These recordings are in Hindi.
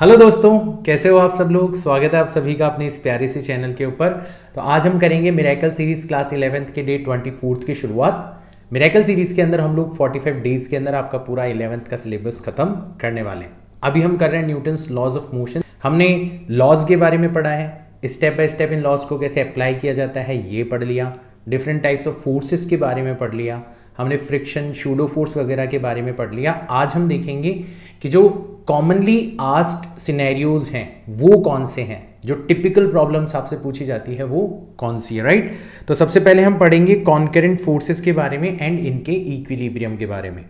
हेलो दोस्तों, कैसे हो आप सब लोग। स्वागत है आप सभी का अपने इस प्यारे से चैनल के ऊपर। तो आज हम करेंगे मिरेकल सीरीज क्लास 11th के डे 24 की शुरुआत। मिरेकल सीरीज के अंदर हम लोग 45 डेज के अंदर आपका पूरा 11th का सिलेबस खत्म करने वाले हैं। अभी हम कर रहे हैं न्यूटन्स लॉज ऑफ मोशन। हमने लॉज के बारे में पढ़ा है, स्टेप बाय स्टेप इन लॉज को कैसे अप्लाई किया जाता है ये पढ़ लिया। डिफरेंट टाइप्स ऑफ फोर्सेस के बारे में पढ़ लिया हमने, फ्रिक्शन, शूडो फोर्स वगैरह के बारे में पढ़ लिया। आज हम देखेंगे कि जो कॉमनली आस्क्ड सिनेरियोज हैं वो कौन से हैं, जो टिपिकल प्रॉब्लम्स आपसे पूछी जाती है वो कौन सी है, राइट। तो सबसे पहले हम पढ़ेंगे कॉन्करेंट फोर्सेस के बारे में एंड इनके इक्विलिब्रियम के बारे में,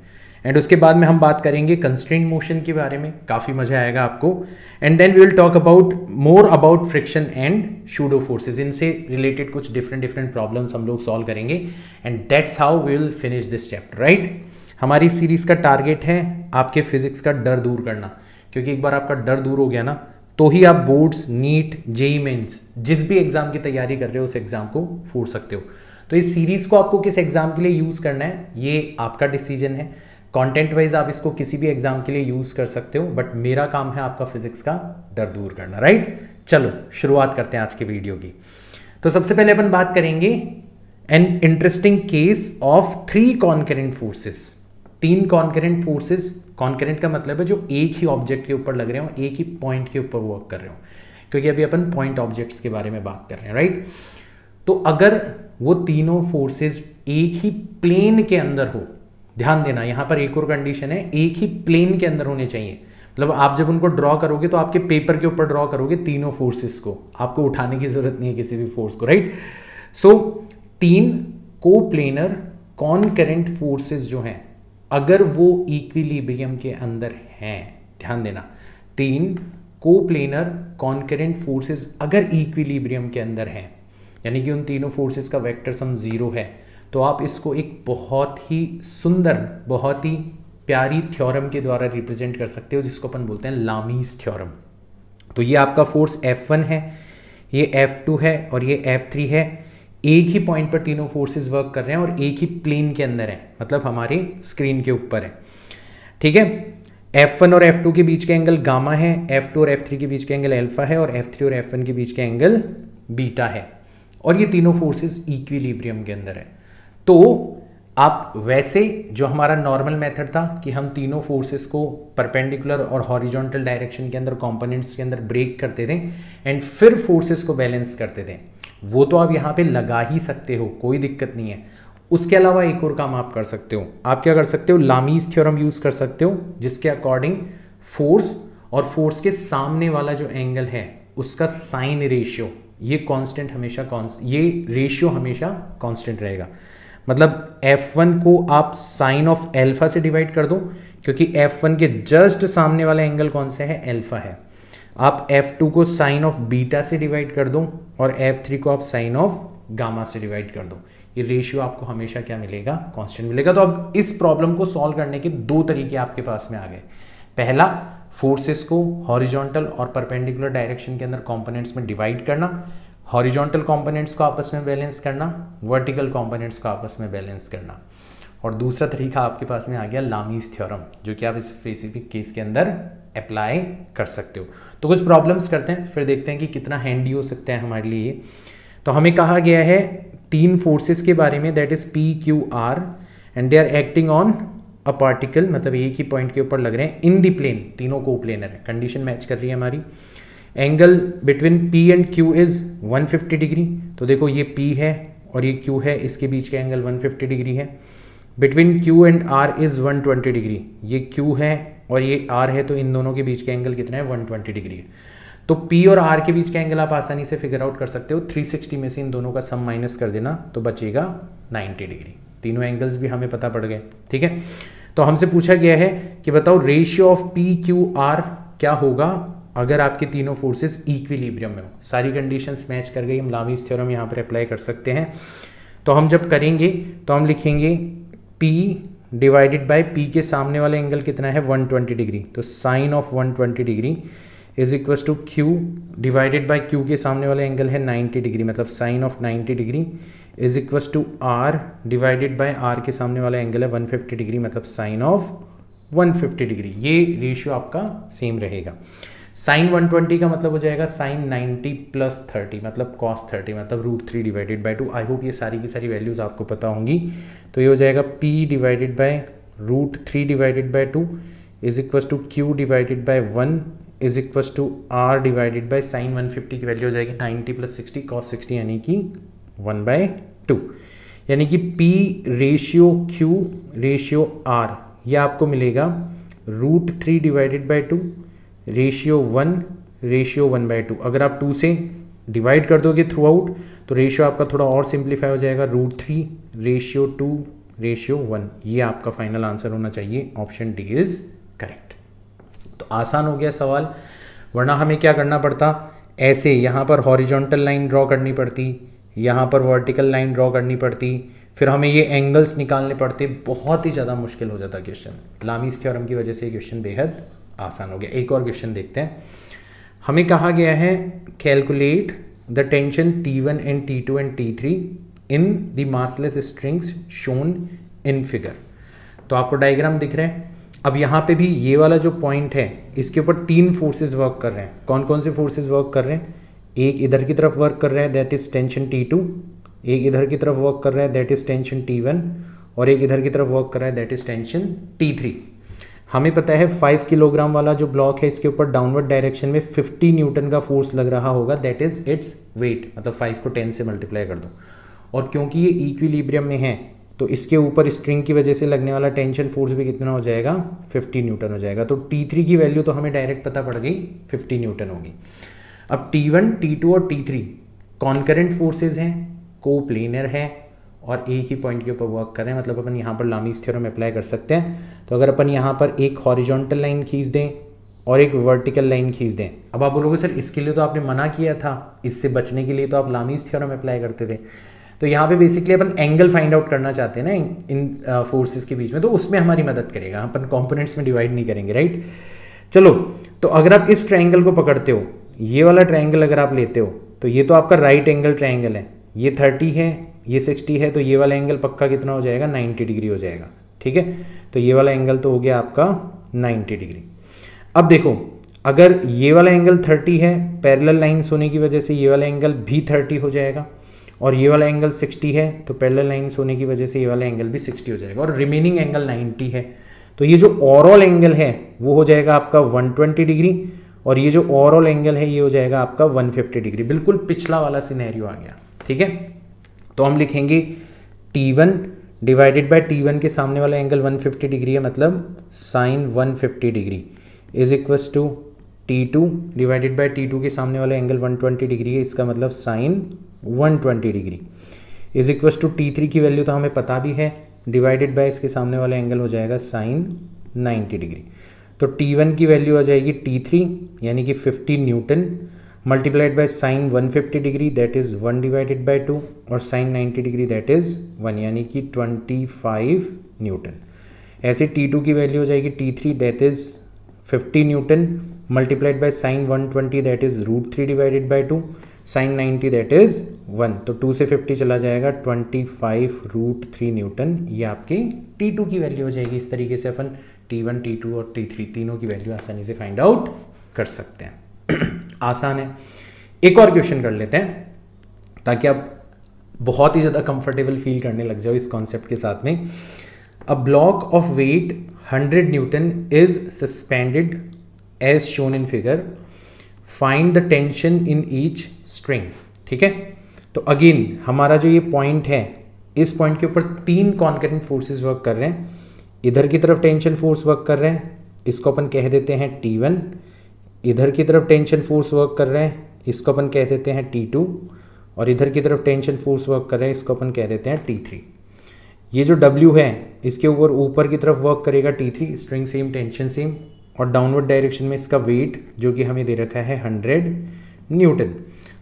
एंड उसके बाद में हम बात करेंगे कंस्ट्रेंट मोशन के बारे में। काफ़ी मजा आएगा आपको। And then we will talk about more about friction and pseudo forces. इनसे रिलेटेड कुछ डिफरेंट प्रॉब्लम्स हम लोग सॉल्व करेंगे and that's how we will finish this chapter, right. हमारी सीरीज का टारगेट है आपके फिजिक्स का डर दूर करना, क्योंकि एक बार आपका डर दूर हो गया ना तो ही आप बोर्ड्स, नीट, जेईई मेंस, जिस भी एग्जाम की तैयारी कर रहे हो उस एग्जाम को फोड़ सकते हो। तो इस सीरीज को आपको किस एग्जाम के लिए यूज करना है ये आपका डिसीजन है। कंटेंट वाइज आप इसको किसी भी एग्जाम के लिए यूज कर सकते हो, बट मेरा काम है आपका फिजिक्स का डर दूर करना, राइट। चलो शुरुआत करते हैं आज के वीडियो की। तो सबसे पहले अपन बात करेंगे an interesting case of 3 concurrent forces. 3 concurrent forces, concurrent का मतलब है जो एक ही ऑब्जेक्ट के ऊपर लग रहे हो, एक ही पॉइंट के ऊपर वर्क कर रहे हो, क्योंकि अभी अपन पॉइंट ऑब्जेक्ट्स के बारे में बात कर रहे हैं, राइट। तो अगर वो तीनों फोर्सेस एक ही प्लेन के अंदर हो, ध्यान देना यहां पर एक और कंडीशन है, एक ही प्लेन के अंदर होने चाहिए। मतलब आप जब उनको ड्रॉ करोगे तो आपके पेपर के ऊपर ड्रॉ करोगे तीनों फोर्सेस को, आपको उठाने की जरूरत नहीं है किसी भी फोर्स को, राइट। सो 3 कोप्लेनर कॉन्करेंट फोर्सेस जो हैं, अगर वो इक्विलिब्रियम के अंदर हैं, ध्यान देना 3 कोप्लेनर कॉन्करेंट फोर्सेस अगर इक्विलिब्रियम के अंदर हैं, यानी कि उन तीनों फोर्सेस का वेक्टर सम 0 है, तो आप इसको एक बहुत ही सुंदर, बहुत ही प्यारी थ्योरम के द्वारा रिप्रेजेंट कर सकते हो, जिसको अपन बोलते हैं लामीज थ्योरम। तो ये आपका फोर्स F1 है, ये F2 है और ये F3 है। एक ही पॉइंट पर तीनों फोर्सेस वर्क कर रहे हैं और एक ही प्लेन के अंदर है, मतलब हमारे स्क्रीन के ऊपर है, ठीक है। F1 और F2 के बीच का एंगल गामा है, F2 और F3 के बीच का एंगल अल्फा है और F3 और F1 के बीच का एंगल बीटा है, और ये तीनों फोर्सेस इक्विलिब्रियम के अंदर है। तो आप वैसे जो हमारा नॉर्मल मेथड था कि हम तीनों फोर्सेस को परपेंडिकुलर और हॉरिजॉन्टल डायरेक्शन के अंदर, कंपोनेंट्स के अंदर ब्रेक करते थे एंड फिर फोर्सेस को बैलेंस करते थे, वो तो आप यहाँ पे लगा ही सकते हो, कोई दिक्कत नहीं है। उसके अलावा एक और काम आप कर सकते हो। आप क्या कर सकते हो, लामीज थ्योरम यूज कर सकते हो, जिसके अकॉर्डिंग फोर्स और फोर्स के सामने वाला जो एंगल है उसका साइन रेशियो, ये कांस्टेंट हमेशा, ये रेशियो हमेशा कांस्टेंट रहेगा। मतलब F1 को आप साइन ऑफ अल्फा से डिवाइड कर दो, क्योंकि F1 के जस्ट सामने वाला एंगल कौन सा है, अल्फा है। आप F2 को साइन ऑफ बीटा से डिवाइड कर दो और F3 को आप साइन ऑफ गामा से डिवाइड कर दो। ये रेशियो आपको हमेशा क्या मिलेगा, कांस्टेंट मिलेगा। तो अब इस प्रॉब्लम को सॉल्व करने के 2 तरीके आपके पास में आ गए। पहला, फोर्सेस को हॉरिजॉन्टल और परपेंडिकुलर डायरेक्शन के अंदर कंपोनेंट्स में डिवाइड करना, हॉरिजॉन्टल कंपोनेंट्स को आपस में बैलेंस करना, वर्टिकल कंपोनेंट्स को आपस में बैलेंस करना। और दूसरा तरीका आपके पास में आ गया लामीज थ्योरम, जो कि आप इस स्पेसिफिक केस के अंदर अप्लाई कर सकते हो। तो कुछ प्रॉब्लम्स करते हैं, फिर देखते हैं कि कितना हैंडी हो सकता है हमारे लिए। तो हमें कहा गया है 3 फोर्सेस के बारे में, that is P, Q, R, and they are acting on a particle, मतलब एक ही पॉइंट के ऊपर लग रहे हैं इन दी प्लेन, तीनों को प्लेनर है, कंडीशन मैच कर रही है हमारी। Angle between P and Q is 150 degree. तो देखो ये P है और ये Q है, इसके बीच का एंगल 150 डिग्री है। Between Q and R is 120 degree. ये Q है और ये R है, तो इन दोनों के बीच का एंगल कितना है, 120 डिग्री है। तो P और R के बीच का एंगल आप आसानी से फिगर आउट कर सकते हो। 360 में से इन दोनों का सम माइनस कर देना तो बचेगा 90 डिग्री। तीनों एंगल्स भी हमें पता पड़ गए, ठीक है। तो हमसे पूछा गया है कि बताओ ratio of P, Q, R क्या होगा अगर आपके तीनों फोर्सेस इक्विलिब्रियम में हो। सारी कंडीशंस मैच कर गई, हम लामीज थ्योरम यहाँ पर अप्लाई कर सकते हैं। तो हम जब करेंगे तो हम लिखेंगे P डिवाइडेड बाय P के सामने वाला एंगल कितना है, 120 डिग्री। तो sine of 120 degree is equal to Q divided by Q के सामने वाला एंगल है 90 डिग्री, मतलब sine of 90 degree is equal to R divided by R के सामने वाला एंगल है 150 डिग्री, मतलब साइन ऑफ 150 डिग्री। ये रेशियो आपका सेम रहेगा। साइन 120 का मतलब हो जाएगा साइन 90 प्लस 30 मतलब कॉस 30 मतलब √3 डिवाइडेड बाई 2। आई होप ये सारी की सारी वैल्यूज़ आपको पता होंगी। तो ये हो जाएगा P divided by √3 divided by 2 is equals to Q divided by 1 is equals to R divided by sine 150 की वैल्यू हो जाएगी 90 प्लस 60 कॉस 60 यानी कि 1/2 यानी कि P ratio Q ratio R यह आपको मिलेगा √3 डिवाइडेड बाई 2 रेशियो 1 रेशियो 1/2। अगर आप 2 से डिवाइड कर दोगे थ्रू आउट तो रेशियो आपका थोड़ा और सिंप्लीफाई हो जाएगा √3 रेशियो 2 रेशियो 1। ये आपका फाइनल आंसर होना चाहिए। Option D is correct. तो आसान हो गया सवाल, वरना हमें क्या करना पड़ता, ऐसे यहाँ पर हॉरिजॉन्टल लाइन ड्रॉ करनी पड़ती, यहाँ पर वर्टिकल लाइन ड्रॉ करनी पड़ती, फिर हमें ये एंगल्स निकालने पड़ते, बहुत ही ज़्यादा मुश्किल हो जाता क्वेश्चन। लामीज़ थ्योरम की वजह से क्वेश्चन बेहद आसान हो गया। एक और क्वेश्चन देखते हैं। हमें कहा गया है calculate the tension T1 and T2 and T3 in the massless strings shown in figure. तो आपको डायग्राम दिख रहा है। अब यहाँ पे भी ये वाला जो पॉइंट है इसके ऊपर 3 फोर्सेस वर्क कर रहे हैं। कौन कौन से फोर्सेस वर्क कर रहे हैं? एक इधर की तरफ वर्क कर रहा है दैट इज टेंशन T2, एक इधर की तरफ वर्क कर रहा है दैट इज टेंशन T1 और एक इधर की तरफ वर्क कर रहा है दैट इज टेंशन T3। हमें पता है 5 किलोग्राम वाला जो ब्लॉक है इसके ऊपर डाउनवर्ड डायरेक्शन में 50 न्यूटन का फोर्स लग रहा होगा दैट इज इट्स वेट, मतलब 5 को 10 से मल्टीप्लाई कर दो। और क्योंकि ये इक्विलिब्रियम में है तो इसके ऊपर स्ट्रिंग की वजह से लगने वाला टेंशन फोर्स भी कितना हो जाएगा? 50 न्यूटन हो जाएगा। तो T3 की वैल्यू तो हमें डायरेक्ट पता पड़ गई 50 न्यूटन होगी। अब T1, T2 और T3 कॉन्करेंट फोर्सेज हैं, कोप्लेनर है और एक ही पॉइंट के ऊपर वर्क कर रहे हैं, मतलब अपन यहाँ पर लामीज़ थ्योरम अप्लाई कर सकते हैं। तो अगर अपन यहाँ पर एक हॉरिजॉन्टल लाइन खींच दें और एक वर्टिकल लाइन खींच दें, अब आप बोलोगे सर इसके लिए तो आपने मना किया था, इससे बचने के लिए तो आप लामीज़ थ्योरम अप्लाई करते थे। तो यहाँ पे बेसिकली अपन एंगल फाइंड आउट करना चाहते हैं ना इन फोर्सेस के बीच में, तो उसमें हमारी मदद करेगा। अपन कंपोनेंट्स में डिवाइड नहीं करेंगे, राइट। चलो, तो अगर आप इस ट्रायंगल को पकड़ते हो, ये वाला ट्रायंगल अगर आप लेते हो तो ये तो आपका राइट एंगल ट्रायंगल है, ये 30 है, ये 60 है, तो ये वाला एंगल पक्का कितना हो जाएगा? 90 डिग्री हो जाएगा, ठीक है। तो ये वाला एंगल तो हो गया आपका 90 डिग्री। अब देखो, अगर ये वाला एंगल 30 है, पैरेलल लाइन्स होने की वजह से ये वाला एंगल भी 30 हो जाएगा, और ये वाला एंगल 60 है तो पैरेलल लाइन्स होने की वजह से ये वाला एंगल भी 60 हो जाएगा, और रिमेनिंग एंगल 90 है। तो ये जो ओवरऑल एंगल है वो हो जाएगा आपका 120 डिग्री, और ये जो ओवरऑल एंगल है ये हो जाएगा आपका 150 डिग्री। बिल्कुल पिछला वाला सिनेरियो आ गया, ठीक है। तो हम लिखेंगे T1 डिवाइडेड बाय T1 के सामने वाला एंगल 150 डिग्री है, मतलब sine 150 degree is equals to T2 divided by T2 के सामने वाला एंगल 120 डिग्री है, इसका मतलब sine 120 degree is equals to T3 की वैल्यू तो हमें पता भी है, डिवाइडेड बाय इसके सामने वाला एंगल हो जाएगा साइन 90 डिग्री। तो T1 की वैल्यू आ जाएगी T3 यानी कि 50 newton multiplied by sign 150 degree that is 1 divided by 2 और साइन 90 डिग्री दैट इज 1 यानी कि 25 न्यूटन। ऐसे T2 की वैल्यू हो जाएगी T3 that is 50 newton multiplied by sine 120 that is √3 divided by 2 sine 90 that is 1। तो 2 से 50 चला जाएगा 25 √3 न्यूटन, ये आपकी T2 की वैल्यू हो जाएगी। इस तरीके से अपन T1, T2 और T3 तीनों की वैल्यू आसानी से फाइंड आउट कर सकते हैं। आसान है। एक और क्वेश्चन कर लेते हैं ताकि आप बहुत ही ज़्यादा कंफर्टेबल फील करने लग जाओ इस कॉन्सेप्ट के साथ में। A block of weight 100 newton is suspended as shown in figure, find the tension in each string, ठीक है। तो अगेन हमारा जो ये पॉइंट है, इस पॉइंट के ऊपर 3 कॉन्करेंट फोर्सेस वर्क कर रहे हैं। इधर की तरफ टेंशन फोर्स वर्क कर रहे हैं, इसको अपन कह देते हैं T1। इधर की तरफ टेंशन फोर्स वर्क कर रहे हैं, इसको अपन कह देते हैं T2। और इधर की तरफ टेंशन फोर्स वर्क कर रहे हैं, इसको अपन कह देते हैं T3। ये जो W है इसके ऊपर की तरफ वर्क करेगा T3, string same tension same, और डाउनवर्ड डायरेक्शन में इसका वेट जो कि हमें दे रखा है 100 न्यूटन।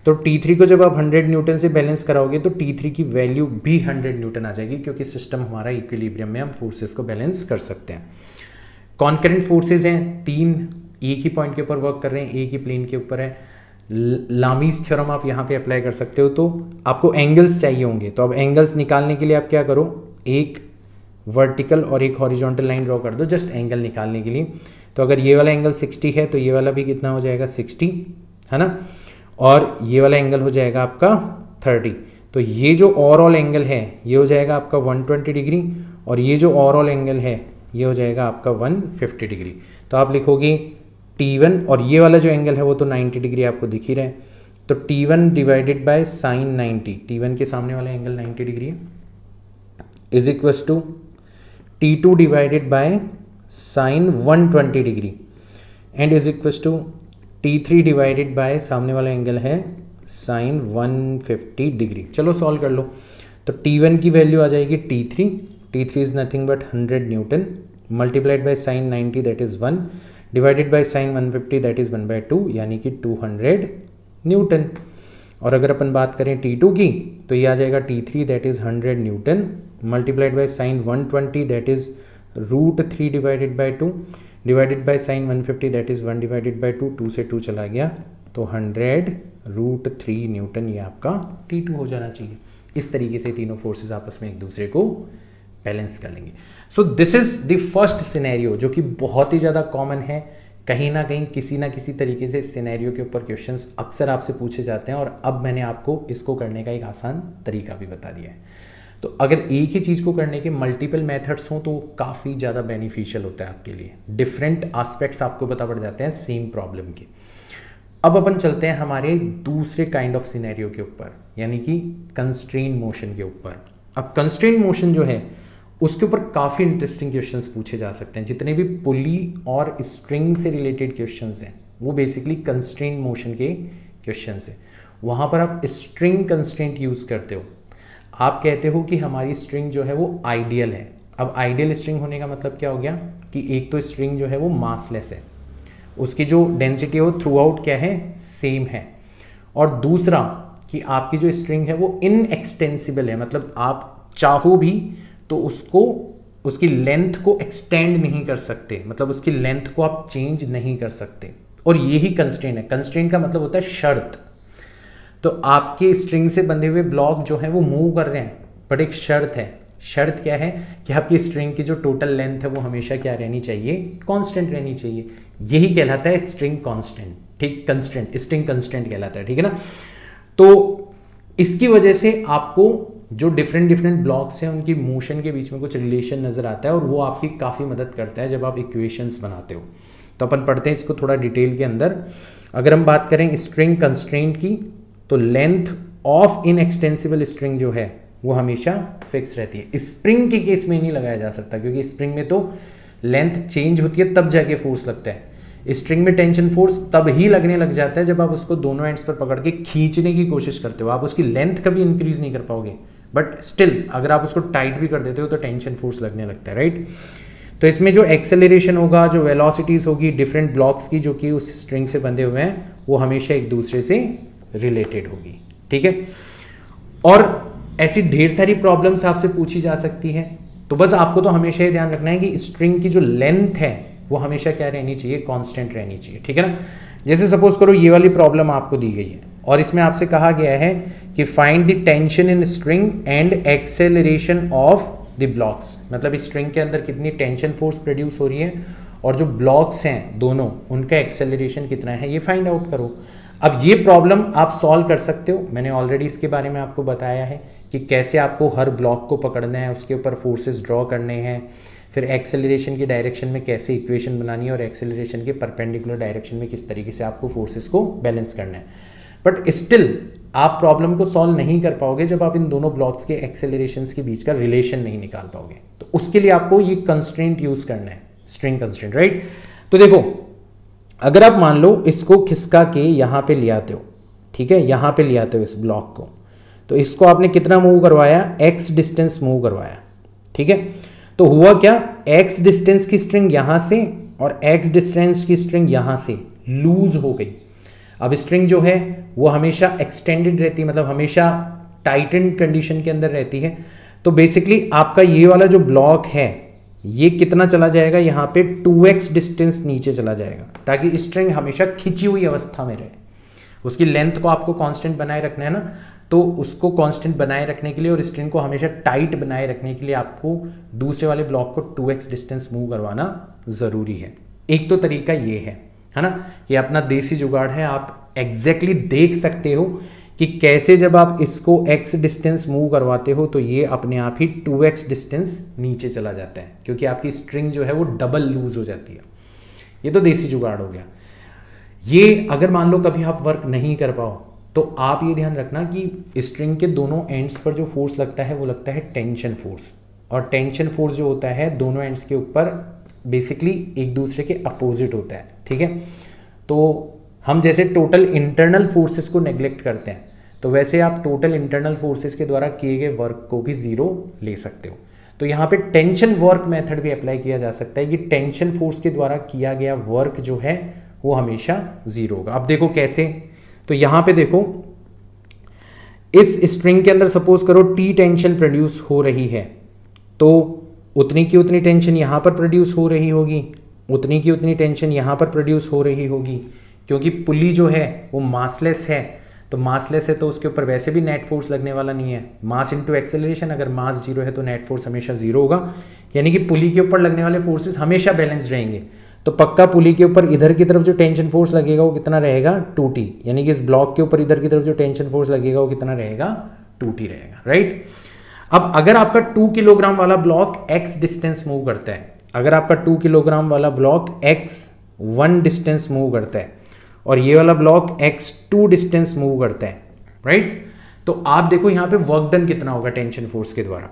तो T3 को जब आप 100 न्यूटन से बैलेंस कराओगे तो T3 की वैल्यू भी 100 न्यूटन आ जाएगी, क्योंकि सिस्टम हमारा इक्विलिब्रियम में हम फोर्सेस को बैलेंस कर सकते हैं। कॉन्करेंट फोर्सेस हैं 3, एक ही पॉइंट के ऊपर वर्क कर रहे हैं, एक ही प्लेन के ऊपर है। लामीज़ थ्योरम आप यहाँ पे अप्लाई कर सकते हो। तो आपको एंगल्स चाहिए होंगे, तो अब एंगल्स निकालने के लिए आप क्या करो, एक वर्टिकल और एक हॉरिजॉन्टल लाइन ड्रॉ कर दो जस्ट एंगल निकालने के लिए। तो अगर ये वाला एंगल 60 है तो ये वाला भी कितना हो जाएगा 60, है ना, और ये वाला एंगल हो जाएगा आपका 30। तो ये जो ओवरऑल एंगल है ये हो जाएगा आपका 120 डिग्री, और ये जो ओवरऑल एंगल है ये हो जाएगा आपका 150 डिग्री। तो आप लिखोगे T1, और ये वाला जो एंगल है वो तो 90 डिग्री आपको दिख ही रहा है, तो T1 divided by sign 90, T1 के सामने वाला एंगल 90 डिग्री है, is equals to T2 divided by sine 120 degree and is equals to T3 divided by सामने वाला एंगल है साइन 150 डिग्री। चलो सॉल्व कर लो। तो T1 की वैल्यू आ जाएगी T3 is nothing but 100 Newton multiplied by sign 90 that is 1 divided by sign 150 that is 1/2 यानी कि 200 न्यूटन। और अगर अपन बात करें T2 की तो ये आ जाएगा T3 that is 100 Newton multiplied by sine 120 that is √3 divided by 2 divided by sign 150 that is 1 divided by 2, 2 से 2 चला गया तो 100√3 न्यूटन ये आपका T2 हो जाना चाहिए। इस तरीके से तीनों फोर्सेस आपस में एक दूसरे को बैलेंस कर लेंगे। So this is the first scenario जो कि बहुत ही ज़्यादा कॉमन है, कहीं ना कहीं किसी ना किसी तरीके से इस सिनेरियो के ऊपर क्वेश्चंस अक्सर आपसे पूछे जाते हैं, और अब मैंने आपको इसको करने का एक आसान तरीका भी बता दिया है। तो अगर एक ही चीज़ को करने के मल्टीपल मेथड्स हों तो काफ़ी ज़्यादा बेनिफिशियल होता है आपके लिए, डिफरेंट एस्पेक्ट्स आपको पता पड़ जाते हैं सेम प्रॉब्लम के। अब अपन चलते हैं हमारे दूसरे काइंड ऑफ सिनेरियो के ऊपर, यानी कि कंस्ट्रेन मोशन के ऊपर। अब कंस्ट्रेन मोशन जो है उसके ऊपर काफ़ी इंटरेस्टिंग क्वेश्चंस पूछे जा सकते हैं। जितने भी पुली और स्ट्रिंग से रिलेटेड क्वेश्चंस हैं वो बेसिकली कंस्ट्रेन मोशन के क्वेश्चंस हैं। वहाँ पर आप स्ट्रिंग कंस्ट्रेंट यूज़ करते हो, आप कहते हो कि हमारी स्ट्रिंग जो है वो आइडियल है। अब आइडियल स्ट्रिंग होने का मतलब क्या हो गया कि एक तो स्ट्रिंग जो है वो मासलेस है, उसकी जो डेंसिटी है वो थ्रू आउट क्या है सेम है, और दूसरा कि आपकी जो स्ट्रिंग है वो इनएक्सटेंसिबल है, मतलब आप चाहो भी तो उसकी लेंथ को एक्सटेंड नहीं कर सकते, मतलब उसकी लेंथ को आप चेंज नहीं कर सकते। और यही कंस्ट्रेंट है। कंस्ट्रेंट का मतलब होता है शर्त। तो आपके स्ट्रिंग से बंधे हुए ब्लॉक जो है वो मूव कर रहे हैं, बट एक शर्त है। शर्त क्या है कि आपकी स्ट्रिंग की जो टोटल लेंथ है वो हमेशा क्या रहनी चाहिए, कांस्टेंट रहनी चाहिए। यही कहलाता है स्ट्रिंग कांस्टेंट, ठीक, कंस्टेंट, स्ट्रिंग कंस्टेंट कहलाता है, ठीक है ना। तो इसकी वजह से आपको जो डिफरेंट ब्लॉक्स हैं उनकी मोशन के बीच में कुछ रिलेशन नजर आता है, और वो आपकी काफ़ी मदद करता है जब आप इक्वेशंस बनाते हो। तो अपन पढ़ते हैं इसको थोड़ा डिटेल के अंदर। अगर हम बात करें स्ट्रिंग कंस्ट्रेंट की तो लेंथ ऑफ इनएक्सटेंसिबल स्ट्रिंग जो है वो हमेशा फिक्स रहती है। स्प्रिंग के केस में नहीं लगाया जा सकता, क्योंकि स्प्रिंग में तो लेंथ चेंज होती है तब जाके फोर्स लगता है। स्ट्रिंग में टेंशन फोर्स तब ही लगने लग जाता है जब आप उसको दोनों एंड्स पर पकड़ के खींचने की कोशिश करते हो। आप उसकी लेंथ कभी इंक्रीज नहीं कर पाओगे, बट स्टिल अगर आप उसको टाइट भी कर देते हो तो टेंशन फोर्स लगने लगता है, राइट। तो इसमें जो एक्सेलरेशन होगा, जो वेलोसिटीज होगी डिफरेंट ब्लॉक्स की जो कि उस स्ट्रिंग से बंधे हुए हैं, वो हमेशा एक दूसरे से रिलेटेड होगी, ठीक है। और ऐसी ढेर सारी प्रॉब्लम्स आपसे पूछी जा सकती हैं, तो बस आपको तो हमेशा ये ध्यान रखना है कि स्ट्रिंग की जो लेंथ है वो हमेशा क्या रहनी चाहिए, कांस्टेंट रहनी चाहिए, ठीक है ना। जैसे सपोज करो ये वाली प्रॉब्लम आपको दी गई है और इसमें आपसे कहा गया है कि find the tension in string and acceleration of the blocks, मतलब स्ट्रिंग के अंदर कितनी टेंशन फोर्स प्रोड्यूस हो रही है और जो ब्लॉक्स हैं दोनों उनका एक्सेलरेशन कितना है, ये फाइंड आउट करो। अब ये प्रॉब्लम आप सॉल्व कर सकते हो, मैंने ऑलरेडी इसके बारे में आपको बताया है कि कैसे आपको हर ब्लॉक को पकड़ना है, उसके ऊपर फोर्सेस ड्रॉ करने हैं, फिर एक्सेलरेशन की डायरेक्शन में कैसे इक्वेशन बनानी है और एक्सेलरेशन के परपेंडिकुलर डायरेक्शन में किस तरीके से आपको फोर्सेस को बैलेंस करना है। बट स्टिल आप प्रॉब्लम को सॉल्व नहीं कर पाओगे जब आप इन दोनों ब्लॉक्स के एक्सेलरेशंस के बीच का रिलेशन नहीं निकाल पाओगे। तो उसके लिए आपको ये कंस्ट्रेंट यूज करना है, स्ट्रिंग कंस्ट्रेंट, राइट। तो देखो अगर आप मान लो इसको खिसका के यहाँ पे ले आते हो, ठीक है, यहाँ पे ले आते हो इस ब्लॉक को, तो इसको आपने कितना मूव करवाया, x डिस्टेंस मूव करवाया, ठीक है। तो हुआ क्या, x डिस्टेंस की स्ट्रिंग यहां से और x डिस्टेंस की स्ट्रिंग यहां से लूज हो गई। अब स्ट्रिंग जो है वो हमेशा एक्सटेंडेड रहती है, मतलब हमेशा टाइटेंड कंडीशन के अंदर रहती है। तो बेसिकली आपका ये वाला जो ब्लॉक है ये कितना चला जाएगा, यहाँ पे 2x डिस्टेंस नीचे चला जाएगा, ताकि स्ट्रिंग हमेशा खिंची हुई अवस्था में रहे। उसकी लेंथ को आपको कांस्टेंट बनाए रखना है ना, तो उसको कांस्टेंट बनाए रखने के लिए और स्ट्रिंग को हमेशा टाइट बनाए रखने के लिए आपको दूसरे वाले ब्लॉक को 2x डिस्टेंस मूव करवाना जरूरी है, एक तो तरीका ये है ना, ये अपना देसी जुगाड़ है। आप एग्जैक्टली देख सकते हो कि कैसे जब आप इसको x डिस्टेंस मूव करवाते हो तो ये अपने आप ही 2x डिस्टेंस नीचे चला जाता है, क्योंकि आपकी स्ट्रिंग जो है वो डबल लूज हो जाती है। ये तो देसी जुगाड़ हो गया। ये अगर मान लो कभी आप वर्क नहीं कर पाओ तो आप ये ध्यान रखना कि स्ट्रिंग के दोनों एंड्स पर जो फोर्स लगता है वो लगता है टेंशन फोर्स, और टेंशन फोर्स जो होता है दोनों एंड्स के ऊपर बेसिकली एक दूसरे के अपोजिट होता है, ठीक है। तो हम जैसे टोटल इंटरनल फोर्सेस को नेग्लेक्ट करते हैं, तो वैसे आप टोटल इंटरनल फोर्सेस के द्वारा किए गए वर्क को भी जीरो ले सकते हो। तो यहाँ पे टेंशन वर्क मेथड भी अप्लाई किया जा सकता है कि टेंशन फोर्स के द्वारा किया गया वर्क जो है वो हमेशा जीरो होगा। अब देखो कैसे, तो यहाँ पे देखो इस स्ट्रिंग के अंदर सपोज करो टी टेंशन प्रोड्यूस हो रही है, तो उतनी की उतनी टेंशन यहाँ पर प्रोड्यूस हो रही होगी, उतनी की उतनी टेंशन यहाँ पर प्रोड्यूस हो रही होगी, क्योंकि पुली जो है वो मासलेस है। तो मासलेस है तो उसके ऊपर वैसे भी नेट फोर्स लगने वाला नहीं है। मास इनटू एक्सेलरेशन, अगर मास जीरो है तो नेट फोर्स हमेशा जीरो होगा, यानी कि पुली के ऊपर लगने वाले फोर्सेस हमेशा बैलेंस्ड रहेंगे। तो पक्का पुली के ऊपर इधर की तरफ जो टेंशन फोर्स लगेगा वो कितना रहेगा, 2T, यानी कि इस ब्लॉक के ऊपर इधर की तरफ जो टेंशन फोर्स लगेगा वो कितना रहेगा, 2T रहेगा, राइट। अब अगर आपका 2 किलोग्राम वाला ब्लॉक x डिस्टेंस मूव करता है, अगर आपका 2 किलोग्राम वाला ब्लॉक x1 डिस्टेंस मूव करता है और ये वाला ब्लॉक x2 डिस्टेंस मूव करता है, राइट, तो आप देखो यहाँ पे वर्क डन कितना होगा टेंशन फोर्स के द्वारा।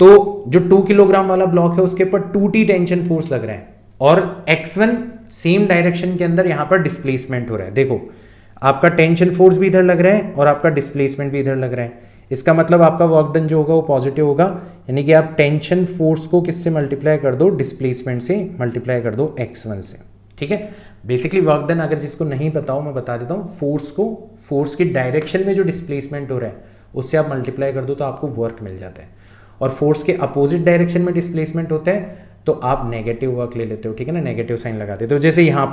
तो जो 2 किलोग्राम वाला ब्लॉक है उसके ऊपर 2T टेंशन फोर्स लग रहा है और x1 सेम डायरेक्शन के अंदर यहाँ पर डिस्प्लेसमेंट हो रहा है। देखो आपका टेंशन फोर्स भी इधर लग रहा है और आपका डिस्प्लेसमेंट भी इधर लग रहा है। इसका मतलब आपका वर्क डन जो होगा वो पॉजिटिव होगा, यानी कि आप टेंशन फोर्स को किससे मल्टीप्लाई कर दो, डिस्प्लेसमेंट से मल्टीप्लाई कर दो x1 से, ठीक है। बेसिकली वर्क डन अगर जिसको नहीं पता हो मैं बता देता हूँ, फोर्स को फोर्स की डायरेक्शन में जो डिस्प्लेसमेंट हो रहा है उससे आप मल्टीप्लाई कर दो तो आपको वर्क मिल जाता है, और फोर्स के अपोजिट डायरेक्शन में डिस्प्लेसमेंट होता है तो आप नेगेटिव वर्क ले लेते हो, ठीक है ना, नेगेटिव साइन लगा देते हो। जैसे यहाँ